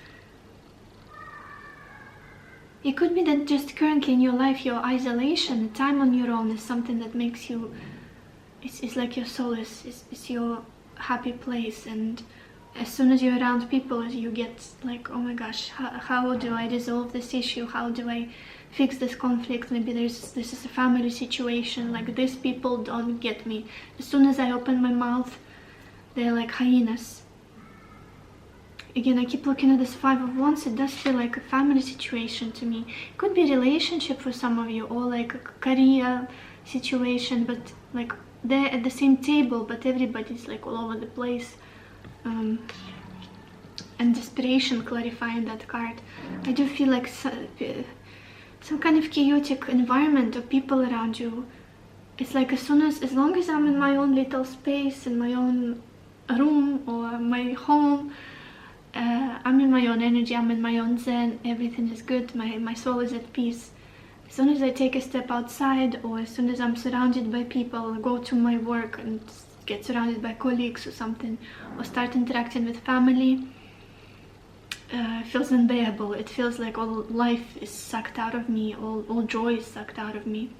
Speaker 1: It could be that just currently in your life, your isolation, time on your own, is something that makes you, it's like your solace, it's your happy place. And as soon as you're around people, you get like, oh my gosh, how do I resolve this issue? How do I fix this conflict? Maybe this is a family situation, like these people don't get me. As soon as I open my mouth, they're like hyenas. Again, I keep looking at this 5 of Wands. It does feel like a family situation to me. It could be a relationship for some of you, or like a career situation, but like they're at the same table, but everybody's like all over the place. And desperation clarifying that card. I do feel like some kind of chaotic environment of people around you. It's like as long as I'm in my own little space, in my own room or my home, I'm in my own energy, I'm in my own zen, everything is good, my soul is at peace. As soon as I take a step outside, or as soon as I'm surrounded by people, go to my work and get surrounded by colleagues or something, or start interacting with family, it feels unbearable. It feels like all life is sucked out of me, all joy is sucked out of me.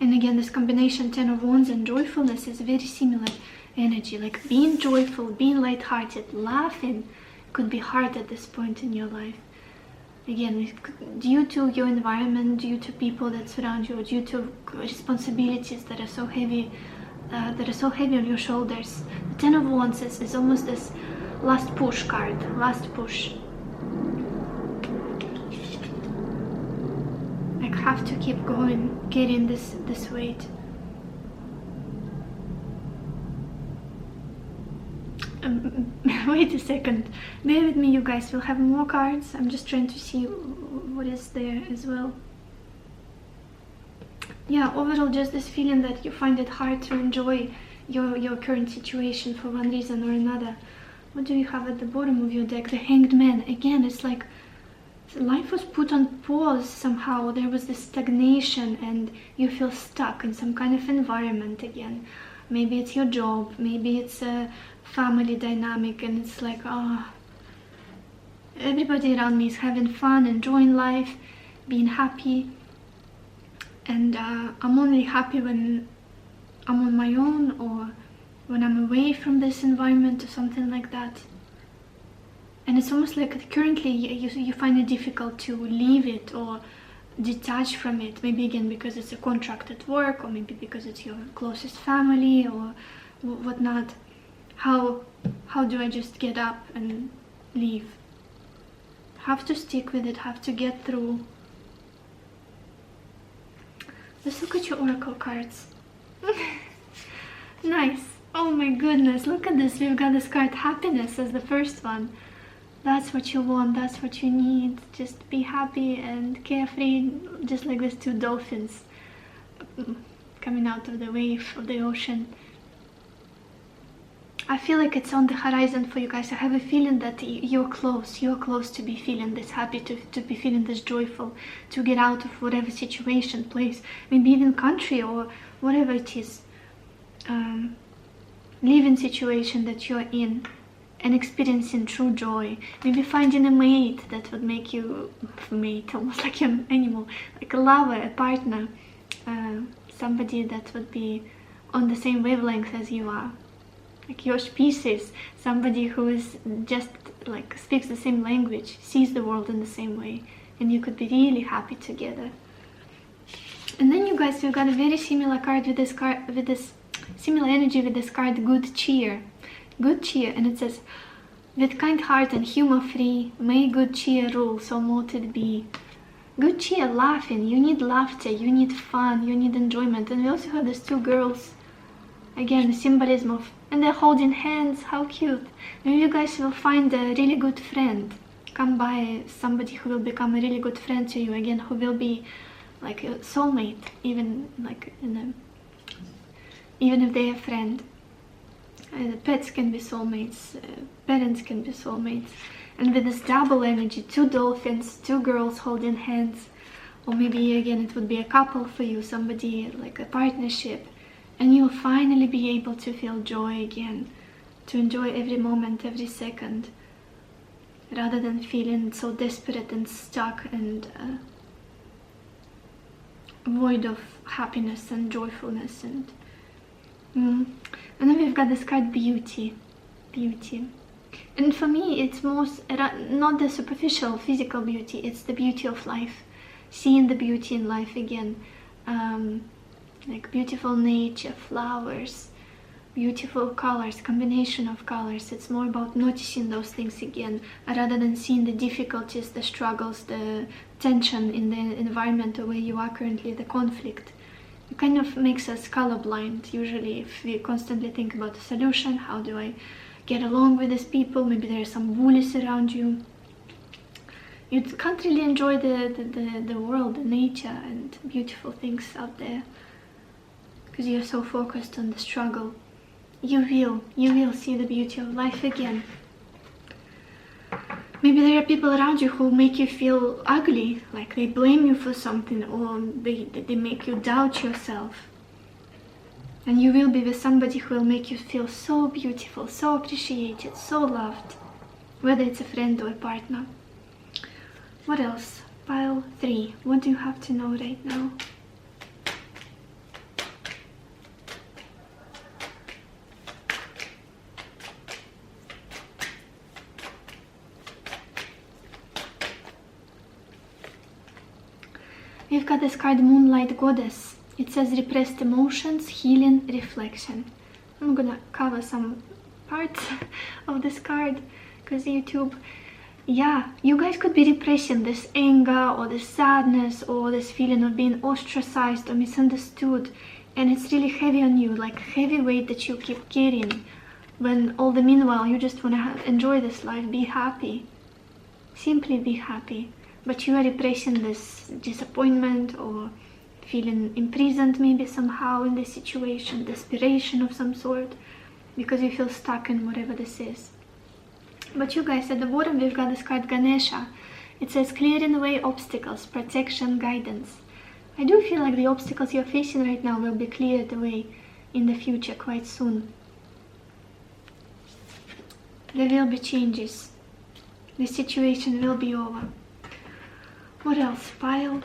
Speaker 1: And again, this combination 10 of Wands and joyfulness is very similar energy, like being joyful, being lighthearted, laughing could be hard at this point in your life. Again, due to your environment, due to people that surround you, due to responsibilities that are so heavy, on your shoulders. The 10 of Wands is almost this last push card, last push. Like have to keep going, carrying this weight. Wait a second, bear with me, you guys. We'll have more cards. I'm just trying to see what is there as well. Yeah, overall just this feeling that you find it hard to enjoy your current situation for one reason or another. What do you have at the bottom of your deck? The Hanged Man. Again, it's like life was put on pause somehow. There was this stagnation and you feel stuck in some kind of environment again. Maybe it's your job, maybe it's a family dynamic, and it's like, everybody around me is having fun, enjoying life, being happy, and I'm only happy when I'm on my own or when I'm away from this environment or something like that. And it's almost like currently you find it difficult to leave it or detach from it. Maybe again because it's a contract at work, or maybe because it's your closest family or whatnot. How do I just get up and leave? Have to stick with it, have to get through. Let's look at your oracle cards. Nice. Oh my goodness, look at this. We've got this card, happiness, as the first one. That's what you want, that's what you need. Just be happy and carefree, just like these two dolphins coming out of the wave of the ocean. I feel like it's on the horizon for you guys. I have a feeling that you're close to be feeling this happy, to be feeling this joyful, to get out of whatever situation, place, maybe even country or whatever it is. Living situation that you're in and experiencing true joy. Maybe finding a mate that would make you mate, almost like an animal, like a lover, a partner, somebody that would be on the same wavelength as you are, like your species, somebody who is just like speaks the same language, sees the world in the same way, and you could be really happy together. And then you guys, we've got a very similar card with this card, with this similar energy with this card, good cheer. Good cheer, and it says, with kind heart and humor free, may good cheer rule, so mote it be. Good cheer, laughing, you need laughter, you need fun, you need enjoyment. And we also have these two girls, again, the symbolism of, and they're holding hands, how cute. Maybe you guys will find a really good friend, come by, somebody who will become a really good friend to you, again, who will be like a soulmate, even like even if they're a friend. Pets can be soulmates, parents can be soulmates. And with this double energy, two dolphins, two girls holding hands, or maybe again it would be a couple for you, somebody like a partnership, and you'll finally be able to feel joy again, to enjoy every moment, every second, rather than feeling so desperate and stuck and void of happiness and joyfulness. And then we've got this card, beauty. And for me, it's most not the superficial physical beauty, it's the beauty of life, seeing the beauty in life again, like beautiful nature, flowers, beautiful colors, combination of colors. It's more about noticing those things again, rather than seeing the difficulties, the struggles, the tension in the environment where you are currently, the conflict. It kind of makes us colorblind, usually, if we constantly think about a solution. How do I get along with these people? Maybe there are some bullies around you. You can't really enjoy the world, the nature and beautiful things out there, because you're so focused on the struggle. You will see the beauty of life again. Maybe there are people around you who make you feel ugly, like they blame you for something, or they make you doubt yourself. And you will be with somebody who will make you feel so beautiful, so appreciated, so loved, whether it's a friend or a partner. What else? Pile 3. What do you have to know right now? We've got this card, Moonlight Goddess. It says repressed emotions, healing, reflection. I'm gonna cover some parts of this card because YouTube. Yeah, you guys could be repressing this anger or this sadness or this feeling of being ostracized or misunderstood, and it's really heavy on you, like heavy weight that you keep carrying, when all the meanwhile you just want to enjoy this life, be happy, simply be happy. But you are repressing this disappointment or feeling imprisoned maybe somehow in this situation, desperation of some sort, because you feel stuck in whatever this is. But you guys, at the bottom we've got this card Ganesha. It says clearing away obstacles, protection, guidance. I do feel like the obstacles you're facing right now will be cleared away in the future quite soon. There will be changes. The situation will be over. What else? Pile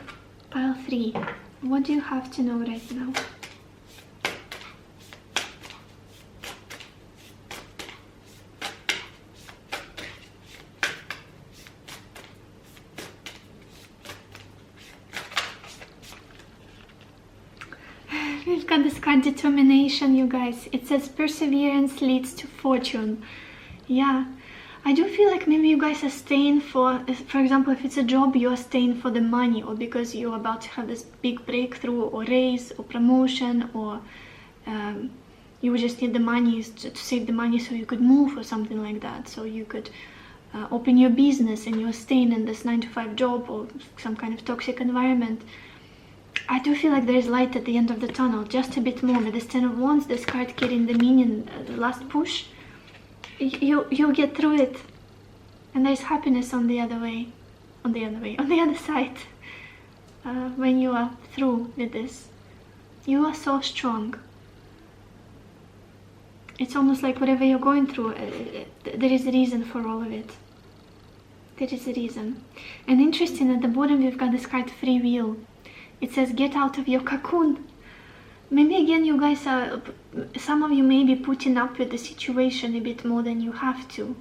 Speaker 1: 3. What do you have to know right now? We've got this card determination, you guys. It says perseverance leads to fortune. Yeah, I do feel like maybe you guys are staying for example, if it's a job, you are staying for the money, or because you're about to have this big breakthrough or raise or promotion, or you just need the money to save the money so you could move or something like that, so you could open your business, and you're staying in this 9-to-5 job or some kind of toxic environment. I do feel like there is light at the end of the tunnel, just a bit more. With this 10 of Wands, this card carrying the meaning, the last push, you'll get through it, and there's happiness on the other side. When you are through with this, you are so strong. It's almost like whatever you're going through, there is a reason for all of it. There is a reason. And interesting, at the bottom we've got this card Free Will. It says get out of your cocoon. Maybe again you guys are, some of you may be putting up with the situation a bit more than you have to.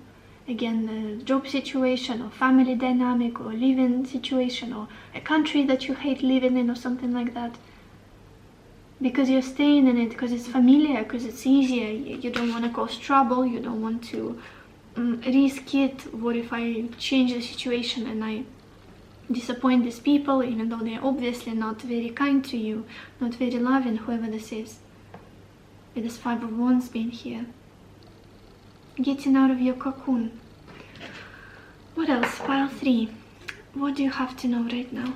Speaker 1: Again, the job situation or family dynamic or living situation or a country that you hate living in or something like that. Because you're staying in it, because it's familiar, because it's easier. You don't want to cause trouble, you don't want to risk it. What if I change the situation and I disappoint these people, even though they're obviously not very kind to you, not very loving, whoever this is. With this 5 of Wands being here. Getting out of your cocoon. What else? Pile 3. What do you have to know right now?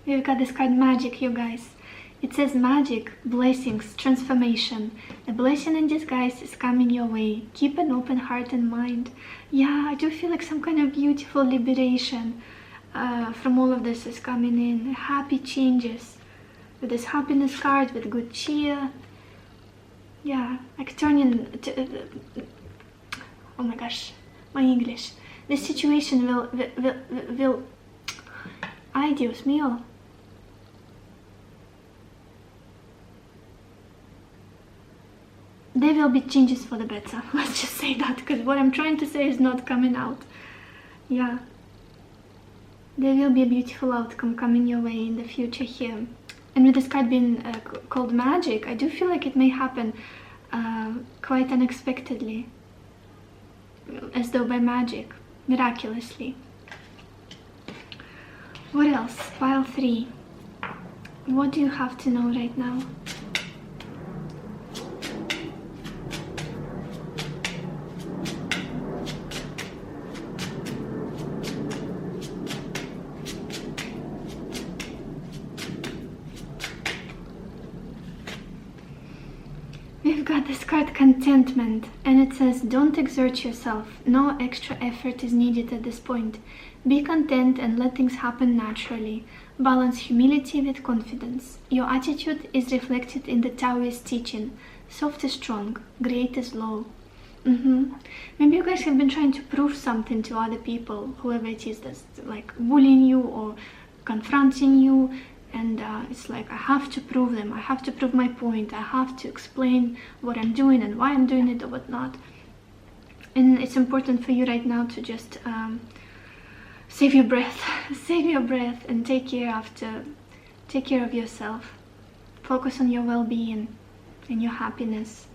Speaker 1: We've got this card Magic, you guys. It says magic, blessings, transformation. A blessing in disguise is coming your way. Keep an open heart and mind. Yeah, I do feel like some kind of beautiful liberation from all of this is coming in. Happy changes. With this happiness card, with good cheer. Yeah, like turning... oh my gosh, my English. This situation will... Ay, Dios mío. There will be changes for the better. Let's just say that, because what I'm trying to say is not coming out. Yeah. There will be a beautiful outcome coming your way in the future here. And with this card being called Magic, I do feel like it may happen quite unexpectedly. As though by magic. Miraculously. What else? Pile 3. What do you have to know right now? We've got this card Contentment, and it says don't exert yourself. No extra effort is needed at this point. Be content and let things happen naturally. Balance humility with confidence. Your attitude is reflected in the Taoist teaching. Soft is strong, great is low. Maybe you guys have been trying to prove something to other people, whoever it is that's like bullying you or confronting you, and it's like I have to prove them, I have to prove my point, I have to explain what I'm doing and why I'm doing it or whatnot. And it's important for you right now to just save your breath, save your breath, and take care of yourself. Focus on your well-being and your happiness.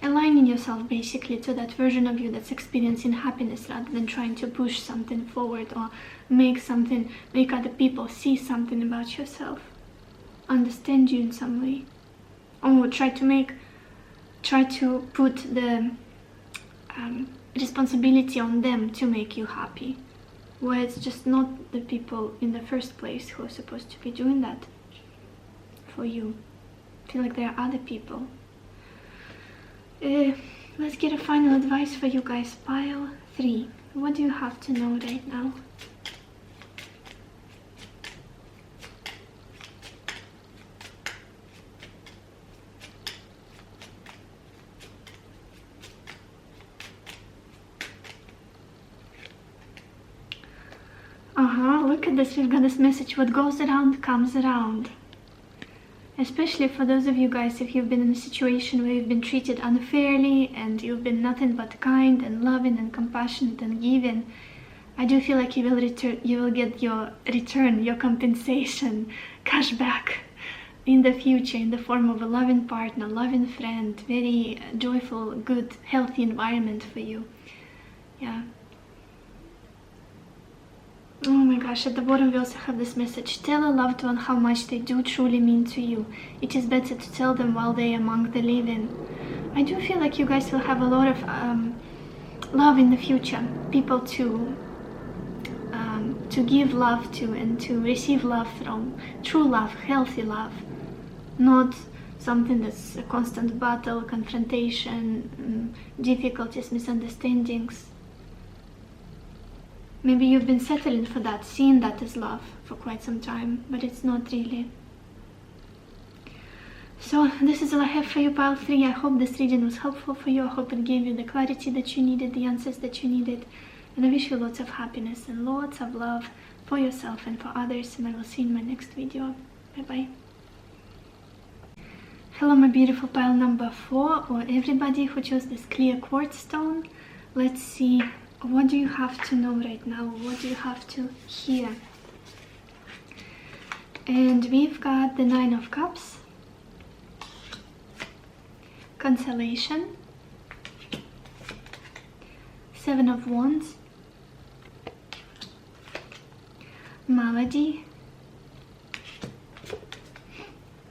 Speaker 1: Aligning yourself basically to that version of you that's experiencing happiness, rather than trying to push something forward or make other people see something about yourself, understand you in some way, or try to put the responsibility on them to make you happy, where it's just not the people in the first place who are supposed to be doing that for you. I feel like there are other people. Let's get a final advice for you guys. Pile 3. What do you have to know right now? Look at this, we've got this message: what goes around comes around. Especially for those of you guys, if you've been in a situation where you've been treated unfairly and you've been nothing but kind and loving and compassionate and giving, I do feel like you will get your return, your compensation, cash back in the future in the form of a loving partner, loving friend, very joyful, good, healthy environment for you. Yeah. Oh my gosh, at the bottom we also have this message: tell a loved one how much they do truly mean to you. It is better to tell them while they are among the living. I do feel like you guys will have a lot of love in the future, people to give love to and to receive love from. True love, healthy love, not something that's a constant battle, confrontation, difficulties, misunderstandings. Maybe you've been settling for that, seeing that as love for quite some time, but it's not really. So this is all I have for you, pile 3. I hope this reading was helpful for you. I hope it gave you the clarity that you needed, the answers that you needed. And I wish you lots of happiness and lots of love for yourself and for others. And I will see you in my next video. Bye-bye. Hello, my beautiful pile number 4, or everybody who chose this clear quartz stone. Let's see. What do you have to know right now? What do you have to hear? And we've got the 9 of Cups, Consolation, 7 of Wands, Melody,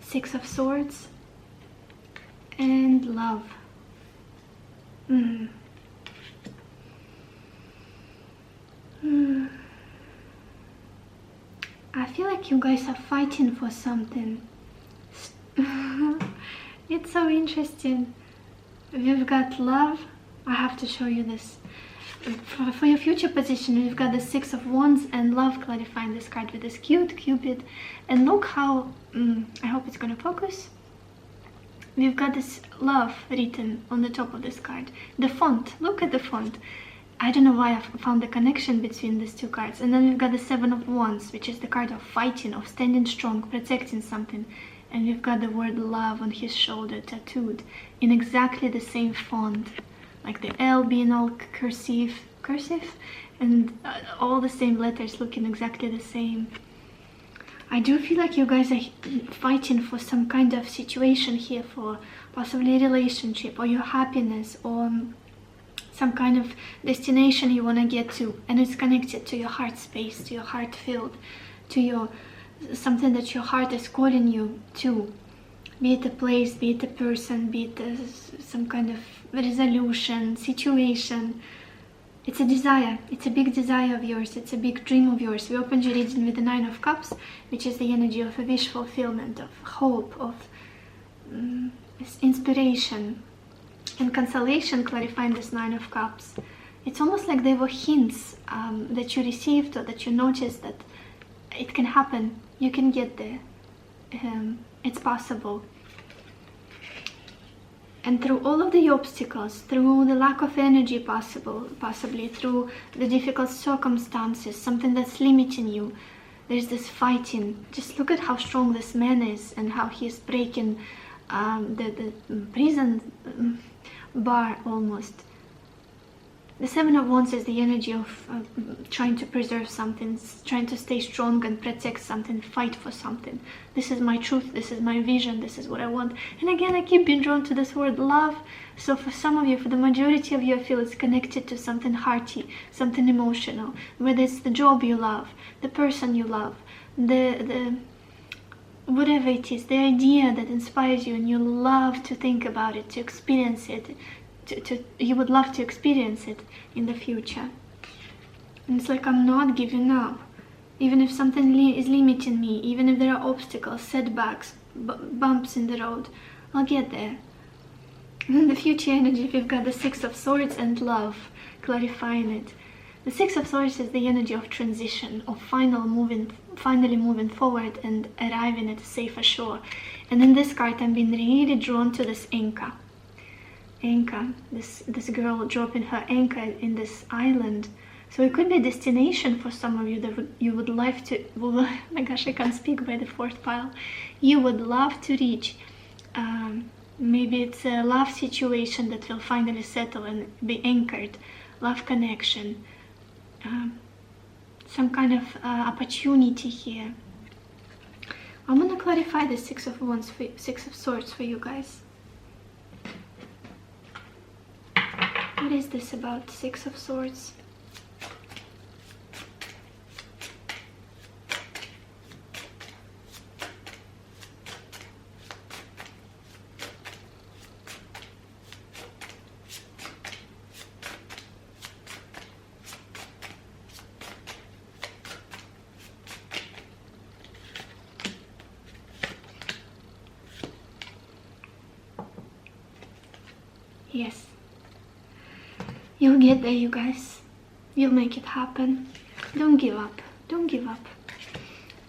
Speaker 1: 6 of Swords, and Love. I feel like you guys are fighting for something. It's so interesting. We've got Love. I have to show you this. For your future position, we've got the 6 of Wands and Love clarifying this card with this cute Cupid. And look how, I hope it's gonna focus. We've got this Love written on the top of this card. The font, look at the font. I don't know why I found the connection between these two cards. And then we've got the 7 of Wands, which is the card of fighting, of standing strong, protecting something. And we've got the word love on his shoulder tattooed in exactly the same font. Like the L being all cursive, and all the same letters looking exactly the same. I do feel like you guys are fighting for some kind of situation here, for possibly a relationship or your happiness, or some kind of destination you want to get to, and it's connected to your heart space, to your heart field, to your something that your heart is calling you to, be it a place, be it a person, be it some kind of resolution, situation. It's a desire, it's a big desire of yours, it's a big dream of yours. We opened your reading with the 9 of Cups, which is the energy of a wish fulfillment, of hope, of inspiration. And Consolation clarifying this 9 of Cups. It's almost like there were hints that you received, or that you noticed that it can happen, you can get there, it's possible. And through all of the obstacles, through the lack of energy possibly through the difficult circumstances, something that's limiting you, there's this fighting. Just look at how strong this man is and how he's breaking the prison bar almost. The 7 of Wands is the energy of trying to preserve something, trying to stay strong and protect something, fight for something. This is my truth, this is my vision, this is what I want. And again, I keep being drawn to this word love. So for some of you, for the majority of you, I feel it's connected to something hearty, something emotional. Whether it's the job you love, the person you love, the whatever it is, the idea that inspires you and you love to think about it, to experience it, you would love to experience it in the future. And it's like, I'm not giving up. Even if something is limiting me, even if there are obstacles, setbacks, bumps in the road, I'll get there. And in the future energy, we've got the Six of Swords and love, clarifying it. The Six of Swords is the energy of transition, of finally moving forward and arriving at a safer shore. And in this card, I'm being really drawn to this anchor. Anchor, this girl dropping her anchor in this island. So it could be a destination for some of you that you would like to, oh my gosh, I can't speak by the fourth pile. You would love to reach. Maybe it's a love situation that will finally settle and be anchored. Love connection. Some kind of opportunity here. I'm going to clarify the Six of Swords for you guys. What is this about, Six of Swords? Yes. You'll get there, you guys. You'll make it happen. Don't give up. Don't give up.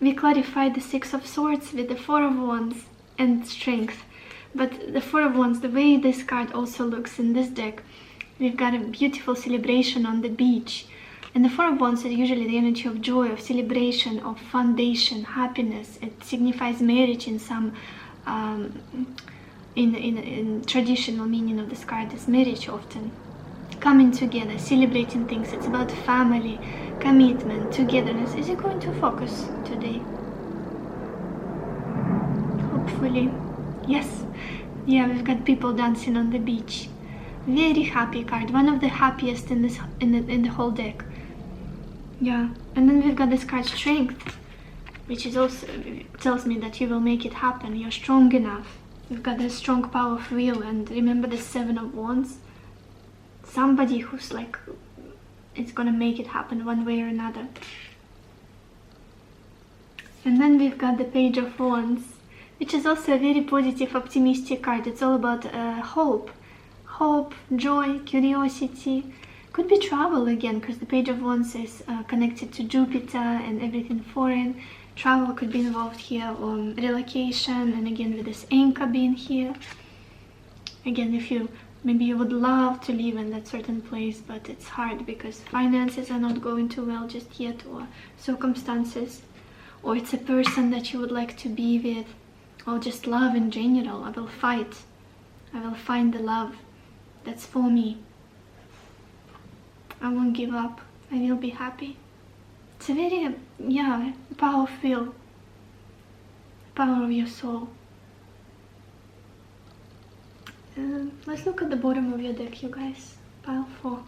Speaker 1: We clarified the Six of Swords with the Four of Wands and Strength. But the Four of Wands, the way this card also looks in this deck, we've got a beautiful celebration on the beach. And the Four of Wands is usually the energy of joy, of celebration, of foundation, happiness. It signifies marriage in some... in traditional meaning of this card is marriage often. Coming together, celebrating things. It's about family, commitment, togetherness. Is it going to focus today? Hopefully. Yes. Yeah, we've got people dancing on the beach. Very happy card. One of the happiest in this in the whole deck. Yeah. And then we've got this card Strength, which is also tells me that you will make it happen. You're strong enough. You've got a strong power of will. And remember the Seven of Wands? Somebody who's like, it's gonna make it happen one way or another. And then we've got the Page of Wands, which is also a very positive, optimistic card. It's all about hope, joy, curiosity. Could be travel again, because the Page of Wands is connected to Jupiter and everything foreign. Travel could be involved here, or relocation, and again with this anchor being here. Again, if you maybe you would love to live in that certain place, but it's hard because finances are not going too well just yet, or circumstances, or it's a person that you would like to be with, or just love in general. I will fight. I will find the love that's for me. I won't give up. I will be happy. It's a very, yeah, power of will, power of your soul. Let's look at the bottom of your deck, you guys. Pile 4.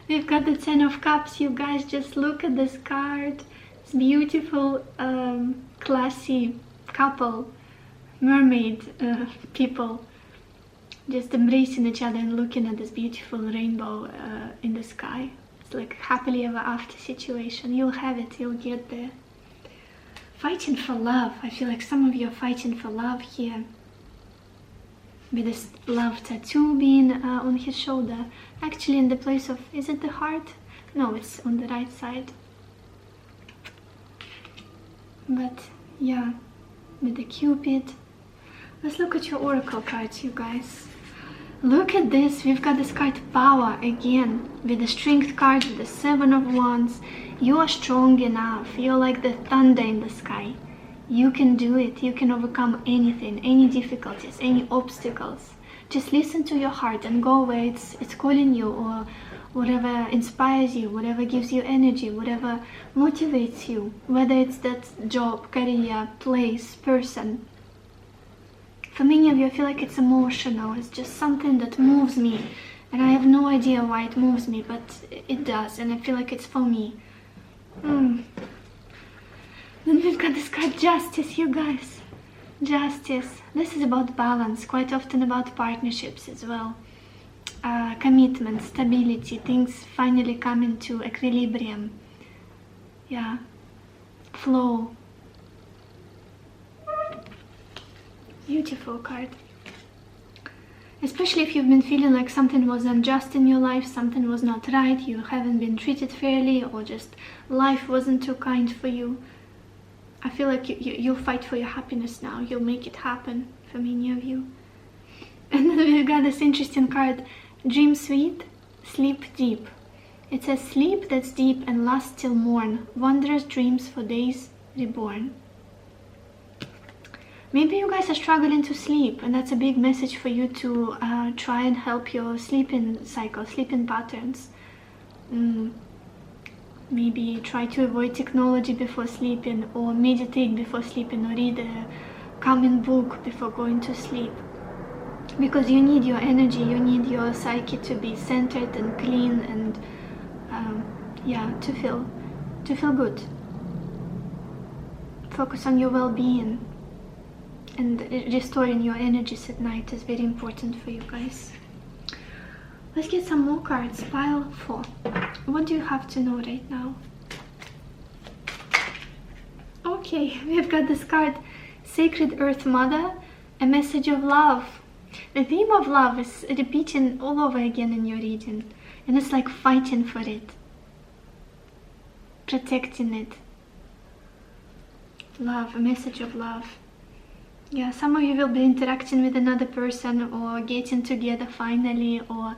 Speaker 1: We've got the Ten of Cups, you guys. Just look at this card. It's beautiful, classy couple, mermaid people, just embracing each other and looking at this beautiful rainbow in the sky. It's like happily ever after situation. You'll have it, you'll get there. Fighting for love. I feel like some of you are fighting for love here. With this love tattoo being on his shoulder. Actually in the place of, is it the heart? No, it's on the right side. But yeah, with the Cupid. Let's look at your oracle cards, you guys. Look at this. We've got this card Power again. With the Strength card, with the Seven of Wands. You are strong enough. You're like the thunder in the sky. You can do it. You can overcome anything, any difficulties, any obstacles. Just listen to your heart and go where it's calling you, or whatever inspires you, whatever gives you energy, whatever motivates you, whether it's that job, career, place, person. For many of you, I feel like it's emotional. It's just something that moves me, and I have no idea why it moves me, but it does, and I feel like it's for me. Then we've got this card Justice, you guys. Justice. This is about balance, quite often about partnerships as well. Commitment, stability, things finally come into equilibrium. Yeah. Flow. Beautiful card. Especially if you've been feeling like something was unjust in your life, something was not right, you haven't been treated fairly, or just life wasn't too kind for you. I feel like you'll fight for your happiness now. You'll make it happen for many of you. And then we've got this interesting card, Dream Sweet, Sleep Deep. It says, sleep that's deep and lasts till morn, wondrous dreams for days reborn. Maybe you guys are struggling to sleep, and that's a big message for you to try and help your sleeping cycle, sleeping patterns. Maybe try to avoid technology before sleeping, or meditate before sleeping, or read a calming book before going to sleep. Because you need your energy, you need your psyche to be centered and clean, and yeah, to feel good. Focus on your well-being. And restoring your energies at night is very important for you guys. Let's get some more cards. Pile 4. What do you have to know right now? Okay, we've got this card, Sacred Earth Mother, a message of love. The theme of love is repeating all over again in your reading. And it's like fighting for it. Protecting it. Love, a message of love. Yeah, some of you will be interacting with another person, or getting together finally, or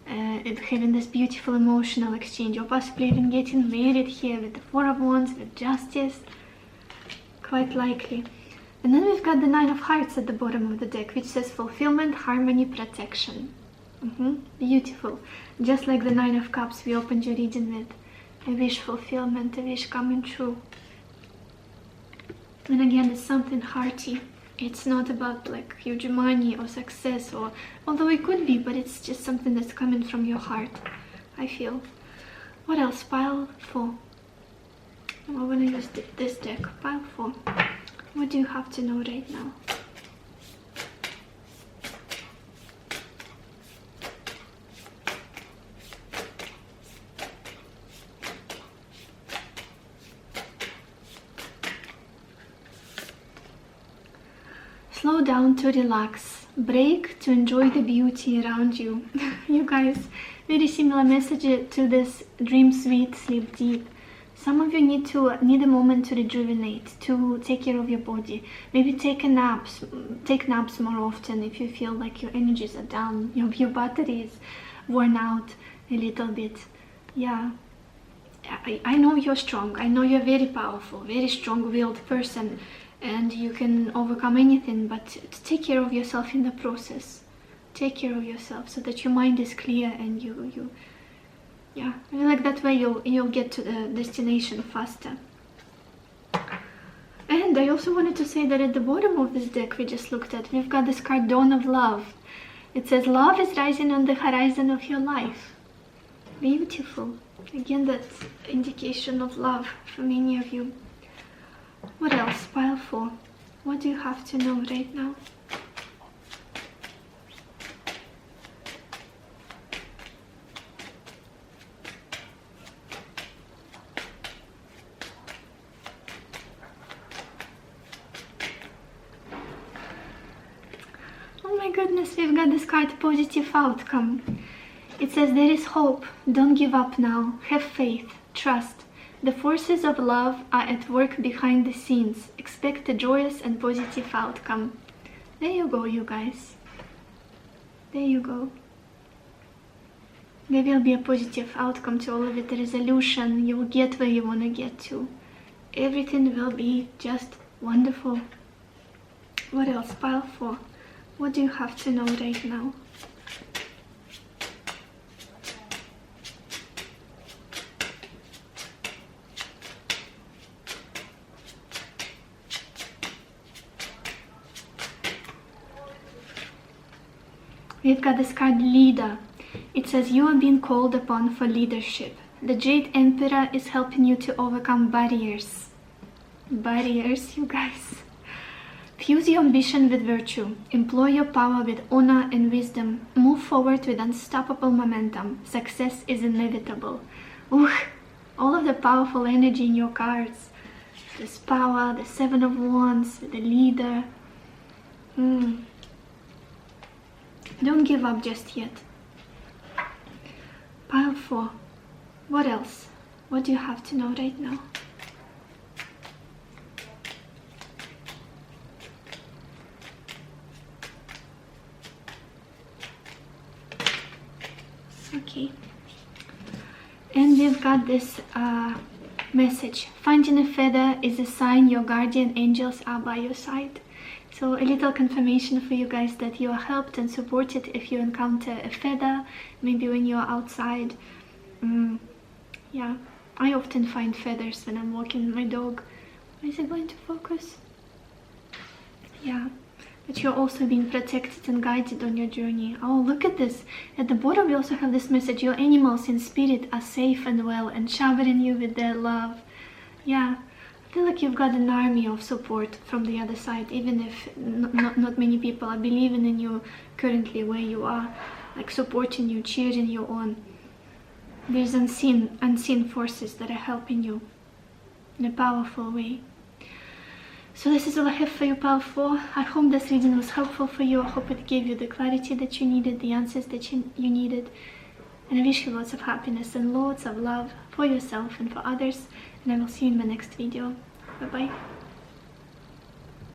Speaker 1: having this beautiful emotional exchange, or possibly even getting married here with the 4 of Wands, with Justice. Quite likely. And then we've got the 9 of Hearts at the bottom of the deck, which says fulfillment, harmony, protection. Beautiful. Just like the 9 of Cups we opened your reading with. A wish fulfillment, a wish coming true. And again, it's something hearty. It's not about like huge money or success, or although it could be, but it's just something that's coming from your heart, I feel. What else? Pile 4. I'm gonna use this deck. Pile 4. What do you have to know right now? Slow down to relax. Break to enjoy the beauty around you. You guys, very similar message to this Dream Sweet, Sleep Deep. Some of you need a moment to rejuvenate, to take care of your body. Maybe take naps more often if you feel like your energies are down, your battery is worn out a little bit. Yeah, I know you're strong. I know you're very powerful, very strong-willed person, and you can overcome anything, but take care of yourself in the process. Take care of yourself so that your mind is clear, and yeah, I feel like that way you'll get to the destination faster. And I also wanted to say that at the bottom of this deck we just looked at, we've got this card, Dawn of Love. It says love is rising on the horizon of your life. Beautiful. Again, that's indication of love for many of you. What else? Pile 4. What do you have to know right now? Oh my goodness, we've got this card, Positive Outcome. It says there is hope. Don't give up now. Have faith. Trust. The forces of love are at work behind the scenes. Expect a joyous and positive outcome. There you go, you guys. There you go. There will be a positive outcome to all of it, a resolution. You will get where you want to get to. Everything will be just wonderful. What else? Pile 4. What do you have to know right now? We've got this card, Leader. It says you are being called upon for leadership. The Jade Emperor is helping you to overcome barriers. Barriers, you guys. Fuse your ambition with virtue. Employ your power with honor and wisdom. Move forward with unstoppable momentum. Success is inevitable. Ooh, all of the powerful energy in your cards. This power, the Seven of Wands, the leader. Don't give up just yet. Pile 4. What else? What do you have to know right now? Okay. And we've got this message. Finding a feather is a sign your guardian angels are by your side. So a little confirmation for you guys that you are helped and supported if you encounter a feather, maybe when you're outside. Yeah, I often find feathers when I'm walking my dog. Is it going to focus? Yeah, but you're also being protected and guided on your journey. Oh, look at this. At the bottom we also have this message. Your animals in spirit are safe and well and showering you with their love. Yeah. I feel like you've got an army of support from the other side, even if not many people are believing in you currently where you are, like supporting you, cheering you on. There's unseen forces that are helping you in a powerful way. So this is all I have for you, Pile 4. I hope this reading was helpful for you. I hope it gave you the clarity that you needed, the answers that you needed. And I wish you lots of happiness and lots of love for yourself and for others. And I will see you in my next video. Bye bye.